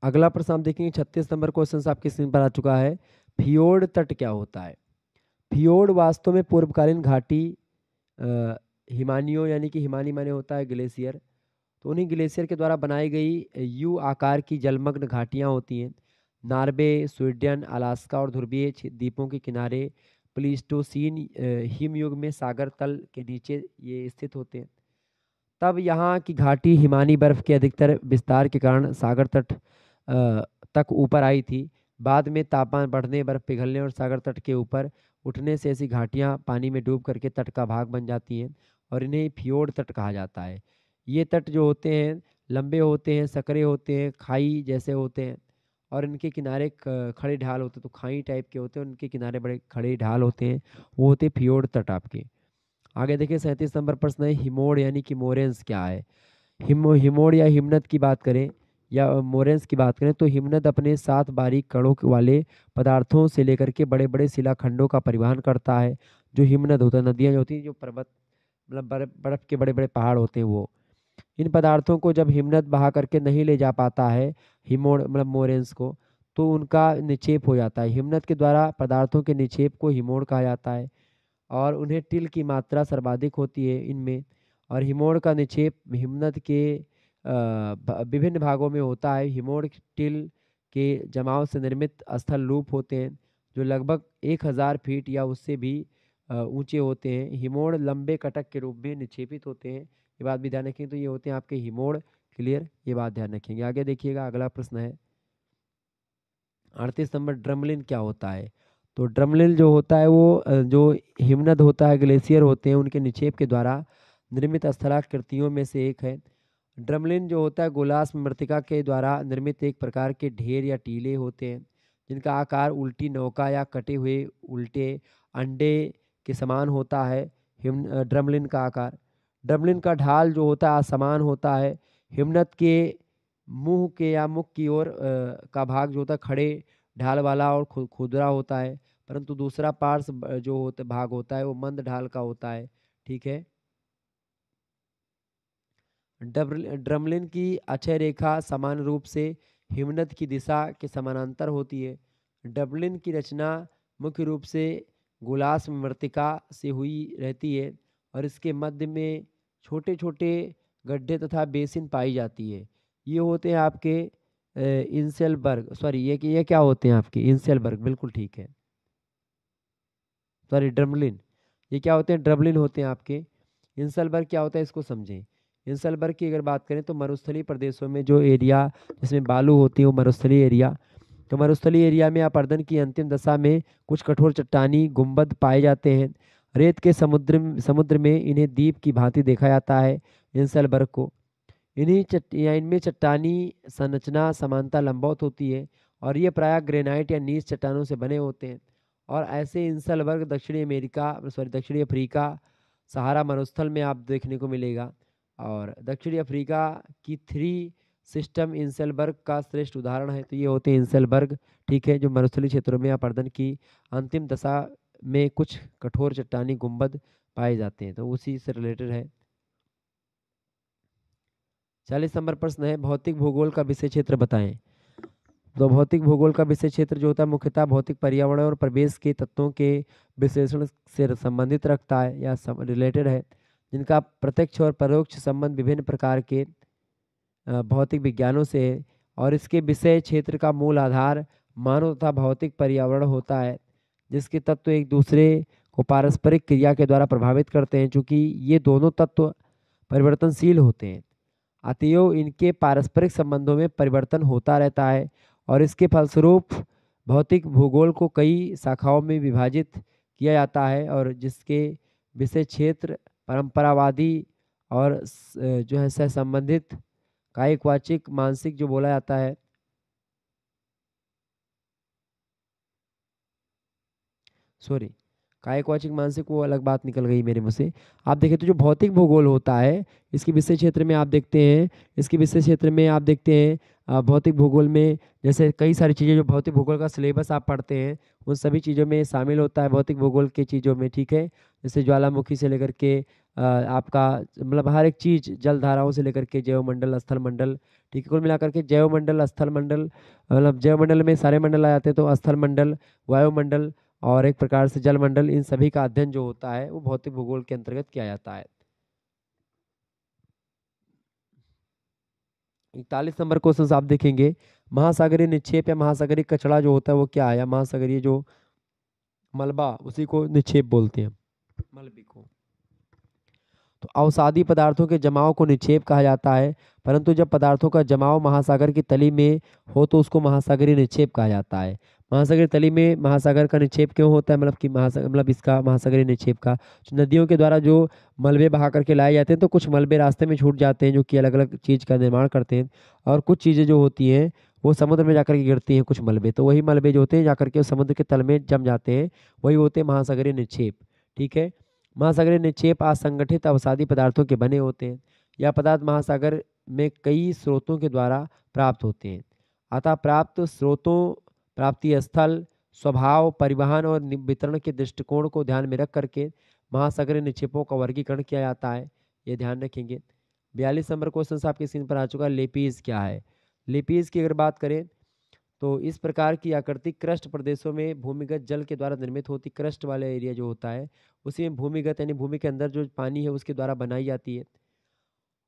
अगला प्रश्न आप देखेंगे 36 नंबर क्वेश्चन आपकी स्क्रीन पर आ चुका है। फियोर्ड तट क्या होता है? फियोर्ड वास्तव में पूर्वकालीन घाटी हिमानियों यानी कि हिमानी माने होता है ग्लेशियर, तो उन्हीं ग्लेशियर के द्वारा बनाई गई यू आकार की जलमग्न घाटियां होती हैं। नॉर्वे, स्वीडन, अलास्का और ध्रुवीय द्वीपों के किनारे प्लीस्टोसीन हिमयुग में सागर तल के नीचे ये स्थित होते हैं। तब यहाँ की घाटी हिमानी बर्फ के अधिकतर विस्तार के कारण सागर तट तक ऊपर आई थी। बाद में तापमान बढ़ने, बर्फ पिघलने और सागर तट के ऊपर उठने से ऐसी घाटियाँ पानी में डूब करके तट का भाग बन जाती हैं और इन्हें फियोर्ड तट कहा जाता है। ये तट जो होते हैं लंबे होते हैं, सकरे होते हैं, खाई जैसे होते हैं और इनके किनारे खड़े ढाल होते हैं, तो खाई टाइप के होते हैं, उनके किनारे बड़े खड़े ढाल होते हैं, वो होते हैं फियोर्ड तट आपके। आगे देखिए 37 नंबर प्रश्न है हिमोड यानी कि मोरेंस क्या है? हिमोड या हिमनद की बात करें या मोरेंस की बात करें तो हिमनद अपने 7 बारीक कणों वाले पदार्थों से लेकर के बड़े बड़े शिलाखंडों का परिवहन करता है। जो हिमनद होता है, नदियाँ जो होती हैं, जो पर्वत मतलब बर्फ के बड़े बड़े पहाड़ होते हैं, वो इन पदार्थों को जब हिमनद बहा करके नहीं ले जा पाता है हिमोड मतलब मोरेंस को, तो उनका निक्षेप हो जाता है। हिमनद के द्वारा पदार्थों के निक्षेप को हिमोड कहा जाता है और उन्हें टिल की मात्रा सर्वाधिक होती है इनमें। और हिमोड का निक्षेप हिमनद के विभिन्न भागों में होता है। हिमोड टिल के जमाव से निर्मित स्थल लूप होते हैं जो लगभग 1000 फीट या उससे भी ऊंचे होते हैं। हिमोड लंबे कटक के रूप में निक्षेपित होते हैं, ये बात भी ध्यान रखें। तो ये होते हैं आपके हिमोड। क्लियर, ये बात ध्यान रखेंगे। आगे देखिएगा अगला प्रश्न है 38 नंबर ड्रमलिन क्या होता है? तो ड्रमलिन जो होता है वो जो हिमनद होता है, ग्लेशियर होते हैं, उनके निक्षेप के द्वारा निर्मित स्थलाकृतियों में से एक है। ड्रमलिन जो होता है गोलास मृत्तिका के द्वारा निर्मित एक प्रकार के ढेर या टीले होते हैं जिनका आकार उल्टी नौका या कटे हुए उल्टे अंडे के समान होता है। ड्रमलिन का आकार, ड्रमलिन का ढाल जो होता है असमान होता है। हिमनद के मुंह के या मुख की ओर का भाग जो होता है खड़े ढाल वाला और खुरदरा होता है, परंतु दूसरा पार्श्व जो होता भाग होता है वो मंद ढाल का होता है। ठीक है। ड्रमलिन की अक्षय रेखा समान रूप से हिमनद की दिशा के समानांतर होती है। ड्रमलिन की रचना मुख्य रूप से गुलास मृत्तिका से हुई रहती है और इसके मध्य में छोटे छोटे गड्ढे तथा बेसिन पाई जाती है। ये होते हैं आपके इंसेलबर्ग, सॉरी ये क्या होते हैं आपके इंसेलबर्ग, बिल्कुल ठीक है, सॉरी ड्रमलिन। ये क्या होते हैं? ड्रमलिन होते हैं आपके। इंसलबर्ग क्या होता है इसको समझें। इंसलबर्ग की अगर बात करें तो मरुस्थलीय प्रदेशों में जो एरिया जिसमें बालू होती है वो मरुस्थलीय एरिया। तो मरुस्थलीय एरिया में अपरदन की अंतिम दशा में कुछ कठोर चट्टानी गुंबद पाए जाते हैं। रेत के समुद्र में इन्हें द्वीप की भांति देखा जाता है इंसलबर्ग को। इनमें चट्टानी संरचना समानता लंबवत होती है और ये प्रायः ग्रेनाइट या नीच चट्टानों से बने होते हैं। और ऐसे इंसलबर्ग दक्षिणी अफ्रीका सहारा मरुस्थल में आप देखने को मिलेगा। और दक्षिणी अफ्रीका की 3 सिस्टम इंसलबर्ग का श्रेष्ठ उदाहरण है। तो ये होते हैं इंसलबर्ग, ठीक है, जो मरुस्थलीय क्षेत्रों में अपरदन की अंतिम दशा में कुछ कठोर चट्टानी गुंबद पाए जाते हैं, तो उसी से रिलेटेड है। 40 नंबर प्रश्न है भौतिक भूगोल का विषय क्षेत्र बताएं। तो भौतिक भूगोल का विषय क्षेत्र जो होता है मुख्यतः भौतिक पर्यावरण और परिवेश के तत्वों के विश्लेषण से संबंधित रखता है या रिलेटेड है, जिनका प्रत्यक्ष और परोक्ष संबंध विभिन्न प्रकार के भौतिक विज्ञानों से है। और इसके विषय क्षेत्र का मूल आधार मानव तथा भौतिक पर्यावरण होता है, जिसके तत्व एक दूसरे को पारस्परिक क्रिया के द्वारा प्रभावित करते हैं। चूंकि ये दोनों तत्व परिवर्तनशील होते हैं, अतएव इनके पारस्परिक संबंधों में परिवर्तन होता रहता है और इसके फलस्वरूप भौतिक भूगोल को कई शाखाओं में विभाजित किया जाता है और जिसके विषय क्षेत्र परंपरावादी और जो है सह संबंधित कायिकवाचिक मानसिक जो बोला जाता है, सॉरी, कायिकवाचिक मानसिक वो अलग बात निकल गई मेरे मुंह से। आप देखें तो जो भौतिक भूगोल होता है इसके विषय क्षेत्र में आप देखते हैं, इसके विषय क्षेत्र में आप देखते हैं भौतिक भूगोल में जैसे कई सारी चीज़ें जो भौतिक भूगोल का सिलेबस आप पढ़ते हैं उन सभी चीज़ों में शामिल होता है भौतिक भूगोल की चीज़ों में, ठीक है। जैसे ज्वालामुखी से लेकर के आपका मतलब हर एक चीज़, जल धाराओं से लेकर के जैवमंडल, स्थल मंडल, ठीक है। कुल मिलाकर के जैवमंडल, स्थल मंडल, मतलब जैवमंडल में सारे मंडल आ जाते हैं, तो स्थल मंडल, वायुमंडल और एक प्रकार से जलमंडल, इन सभी का अध्ययन जो होता है वो भौतिक भूगोल के अंतर्गत किया जाता है। 41 नंबर क्वेश्चन आप देखेंगे, महासागरीय निक्षेप या महासागरीय कचरा जो होता है वो क्या है, या महासागरीय जो मलबा उसी को निक्षेप बोलते हैं, मलबे को। तो अवसादी पदार्थों के जमाव को निक्षेप कहा जाता है, परंतु जब पदार्थों का जमाव महासागर की तली में हो तो उसको महासागरीय निक्षेप कहा जाता है। महासागरीय तली में महासागर का निक्षेप क्यों होता है, मतलब कि महासागर मतलब इसका महासागरीय निक्षेप का, नदियों के द्वारा जो मलबे बहा करके लाए जाते हैं तो कुछ मलबे रास्ते में छूट जाते हैं जो कि अलग अलग चीज़ का निर्माण करते हैं, और कुछ चीज़ें जो होती हैं वो समुद्र में जाकर के गिरती हैं कुछ मलबे, तो वही मलबे जो होते हैं जाकर के समुद्र के तल में जम जाते हैं, वही होते हैं महासागरीय निक्षेप, ठीक है। महासागरीय निक्षेप असंगठित अवसादी पदार्थों के बने होते हैं। यह पदार्थ महासागर में कई स्रोतों के द्वारा प्राप्त होते हैं, अतः प्राप्त स्रोतों, प्राप्ति स्थल, स्वभाव, परिवहन और वितरण के दृष्टिकोण को ध्यान में रख करके महासागरीय निक्षेपों का वर्गीकरण किया जाता है, ये ध्यान रखेंगे। 42 नंबर क्वेश्चन आपके स्क्रीन पर आ चुका है, लेपीज क्या है। लेपीज की अगर बात करें तो इस प्रकार की आकृति क्रस्ट प्रदेशों में भूमिगत जल के द्वारा निर्मित होती, क्रस्ट वाला एरिया जो होता है उसी में भूमिगत यानी भूमि के अंदर जो पानी है उसके द्वारा बनाई जाती है,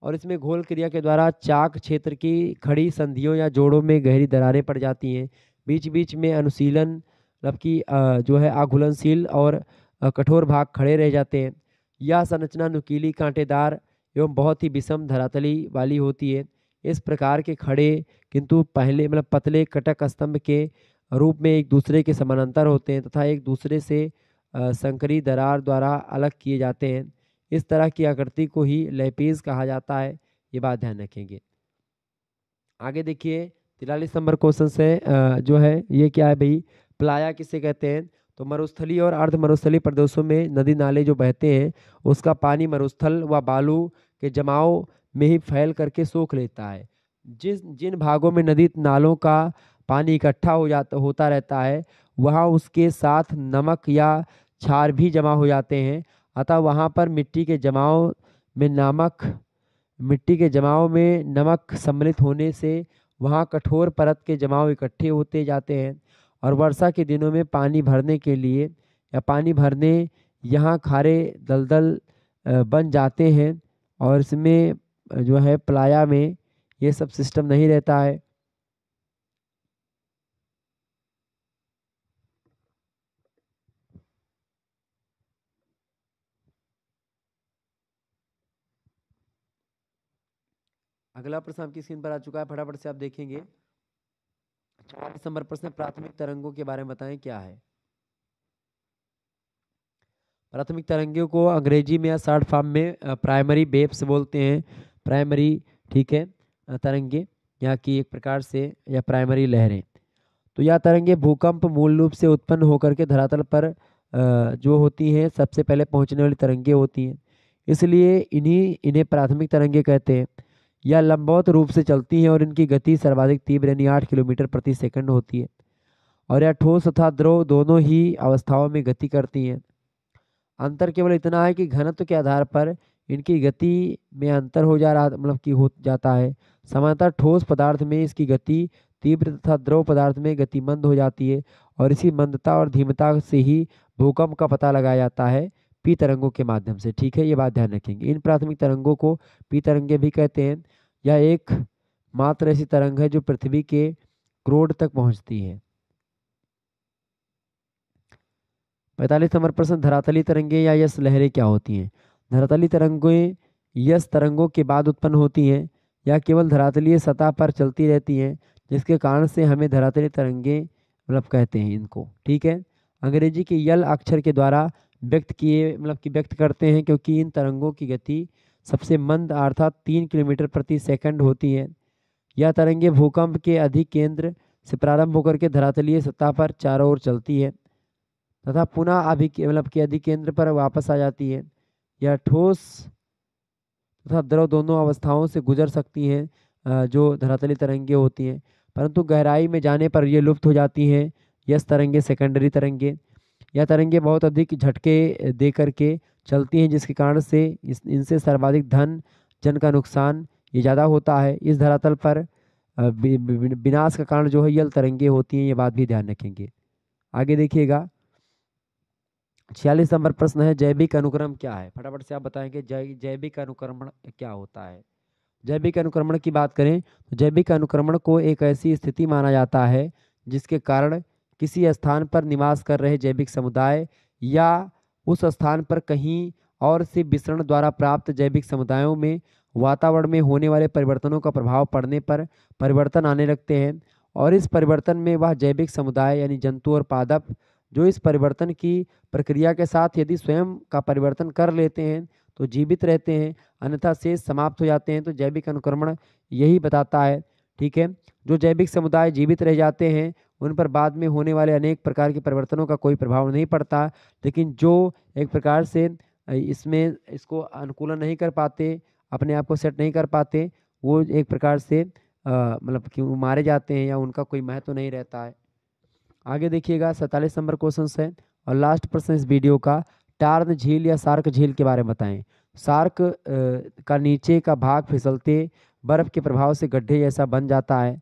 और इसमें घोल क्रिया के द्वारा चाक क्षेत्र की खड़ी संधियों या जोड़ों में गहरी दरारें पड़ जाती हैं, बीच बीच में अनुशीलन मतलब कि जो है आघूलनशील और कठोर भाग खड़े रह जाते हैं। यह संरचना नुकीली, कांटेदार एवं बहुत ही विषम धरातली वाली होती है। इस प्रकार के खड़े किंतु पहले मतलब पतले कटक स्तंभ के रूप में एक दूसरे के समानांतर होते हैं तथा एक दूसरे से संकरी दरार द्वारा अलग किए जाते हैं। इस तरह की आकृति को ही लैपीज कहा जाता है, ये बात ध्यान रखेंगे। आगे देखिए 43 नंबर क्वेश्चन से जो है ये क्या है भाई, प्लाया किसे कहते हैं, तो मरुस्थली और अर्ध मरुस्थली प्रदेशों में नदी नाले जो बहते हैं उसका पानी मरुस्थल व बालू के जमाव में ही फैल करके सोख लेता है। जिन भागों में नदी नालों का पानी इकट्ठा होता रहता है वहाँ उसके साथ नमक या क्षार भी जमा हो जाते हैं, अतः वहाँ पर मिट्टी के जमाव में नमक सम्मिलित होने से वहाँ कठोर परत के जमाव इकट्ठे होते जाते हैं, और वर्षा के दिनों में पानी भरने के लिए या पानी भरने यहाँ खारे दलदल बन जाते हैं, और इसमें जो है प्लाया में ये सब सिस्टम नहीं रहता है। अगला प्रश्न आपकी स्क्रीन पर आ चुका है, फटाफट से आप देखेंगे। 44 नंबर प्रश्न, प्राथमिक तरंगों के बारे में बताएं क्या है। प्राथमिक तरंगों को अंग्रेजी में या शॉर्ट फॉर्म में प्राइमरी वेव्स बोलते हैं, प्राइमरी, ठीक है, तरंगे यहाँ की एक प्रकार से या प्राइमरी लहरें। तो यह तरंगे भूकंप मूल रूप से उत्पन्न होकर के धरातल पर जो होती हैं सबसे पहले पहुंचने वाली तरंगे होती हैं, इसलिए इन्हें प्राथमिक तरंगे कहते हैं। यह लंबवत रूप से चलती हैं और इनकी गति सर्वाधिक तीव्र यानी 8 किलोमीटर प्रति सेकंड होती है, और यह ठोस तथा द्रव दोनों ही अवस्थाओं में गति करती हैं। अंतर केवल इतना है कि घनत्व के आधार पर इनकी गति में अंतर हो जा रहा मतलब कि हो जाता है। सामान्यतः ठोस पदार्थ में इसकी गति तीव्र तथा द्रव पदार्थ में गति मंद हो जाती है, और इसी मंदता और धीमता से ही भूकंप का पता लगाया जाता है पी तरंगों के माध्यम से, ठीक है, ये बात ध्यान रखेंगे। इन प्राथमिक तरंगों को पी तरंगे भी कहते हैं। यह एक मात्र ऐसी तरंग है जो पृथ्वी के क्रोड तक पहुंचती है। 45 नंबर प्रश्न, धरातली तरंगे या यस लहरें क्या होती हैं। धरातली तरंगें यस तरंगों के बाद उत्पन्न होती हैं। या केवल धरातलीय सतह पर चलती रहती हैं, जिसके कारण से हमें धरातलीय तरंगे कहते हैं इनको। ठीक है, अंग्रेजी के यल अक्षर के द्वारा व्यक्त करते हैं, क्योंकि इन तरंगों की गति सबसे मंद अर्थात 3 किलोमीटर प्रति सेकंड होती है। यह तरंगे भूकंप के अधिकेंद्र से प्रारंभ होकर के धरातलीय सतह पर चारों ओर चलती है तथा पुनः के अधिकेंद्र पर वापस आ जाती है। यह ठोस तथा द्रव दोनों अवस्थाओं से गुजर सकती हैं, जो धरातलीय तरंगे होती हैं, परंतु गहराई में जाने पर ये लुप्त हो जाती हैं। यस तरंगे सेकेंडरी तरंगे, यह तरंगे बहुत अधिक झटके दे करके चलती हैं, जिसके कारण से इनसे सर्वाधिक धन जन का नुकसान ये ज़्यादा होता है। इस धरातल पर विनाश का कारण जो है यल तरंगे होती हैं, ये बात भी ध्यान रखेंगे। आगे देखिएगा, 46 नंबर प्रश्न है, जैविक अनुक्रम क्या है? फटाफट से आप बताएंगे जैविक अनुक्रमण क्या होता है। जैविक अनुक्रमण की बात करें तो जैविक अनुक्रमण को एक ऐसी स्थिति माना जाता है जिसके कारण किसी स्थान पर निवास कर रहे जैविक समुदाय या उस स्थान पर कहीं और से विसरण द्वारा प्राप्त जैविक समुदायों में वातावरण में होने वाले परिवर्तनों का प्रभाव पड़ने पर परिवर्तन आने लगते हैं, और इस परिवर्तन में वह जैविक समुदाय यानी जंतु और पादप जो इस परिवर्तन की प्रक्रिया के साथ यदि स्वयं का परिवर्तन कर लेते हैं तो जीवित रहते हैं, अन्यथा शेष समाप्त हो जाते हैं। तो जैविक अनुक्रमण यही बताता है। ठीक है, जो जैविक समुदाय जीवित रह जाते हैं उन पर बाद में होने वाले अनेक प्रकार के परिवर्तनों का कोई प्रभाव नहीं पड़ता, लेकिन जो एक प्रकार से इसको अनुकूलन नहीं कर पाते, अपने आप को सेट नहीं कर पाते, वो एक प्रकार से कि मारे जाते हैं या उनका कोई महत्व नहीं रहता है। आगे देखिएगा, 47 नंबर क्वेश्चन है और लास्ट प्रश्न इस वीडियो का, टार्न झील या सार्क झील के बारे में बताएं। सार्क का नीचे का भाग फिसलते बर्फ के प्रभाव से गड्ढे जैसा बन जाता है,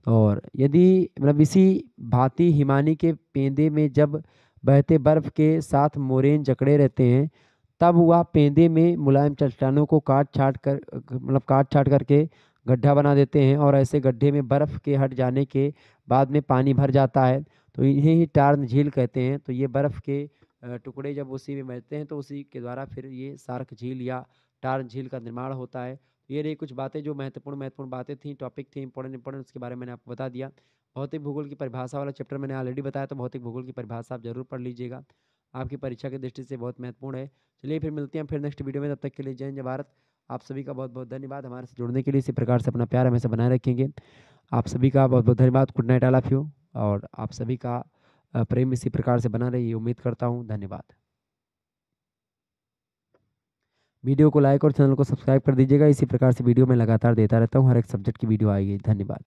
और यदि इसी भांति हिमानी के पेंदे में जब बहते बर्फ के साथ मोरेन जकड़े रहते हैं, तब वह पेंदे में मुलायम चट्टानों को काट छाट करके गड्ढा बना देते हैं, और ऐसे गड्ढे में बर्फ के हट जाने के बाद में पानी भर जाता है, तो इन्हें ही टार्न झील कहते हैं। तो ये बर्फ के टुकड़े जब उसी में बहते हैं तो उसी के द्वारा फिर ये सार्क झील या टार्न झील का निर्माण होता है। ये रही कुछ बातें जो महत्वपूर्ण बातें थी, टॉपिक थी इंपॉर्टेंट, उसके बारे में मैंने आपको बता दिया। भौतिक भूगोल की परिभाषा वाला चैप्टर मैंने ऑलरेडी बताया, तो भौतिक भूगोल की परिभाषा आप जरूर पढ़ लीजिएगा, आपकी परीक्षा की दृष्टि से बहुत महत्वपूर्ण है। चलिए फिर मिलते हैं फिर नेक्स्ट वीडियो में, तब तक के लिए जय हिंद भारत। आप सभी का बहुत बहुत धन्यवाद हमारे से जुड़ने के लिए। इसी प्रकार से अपना प्यार हमेशा बनाए रखेंगे। आप सभी का बहुत बहुत धन्यवाद। Good night, I love you, और आप सभी का प्रेम इसी प्रकार से बना रहे, ये उम्मीद करता हूँ। धन्यवाद। वीडियो को लाइक और चैनल को सब्सक्राइब कर दीजिएगा। इसी प्रकार से वीडियो मैं लगातार देता रहता हूँ, हर एक सब्जेक्ट की वीडियो आएगी। धन्यवाद।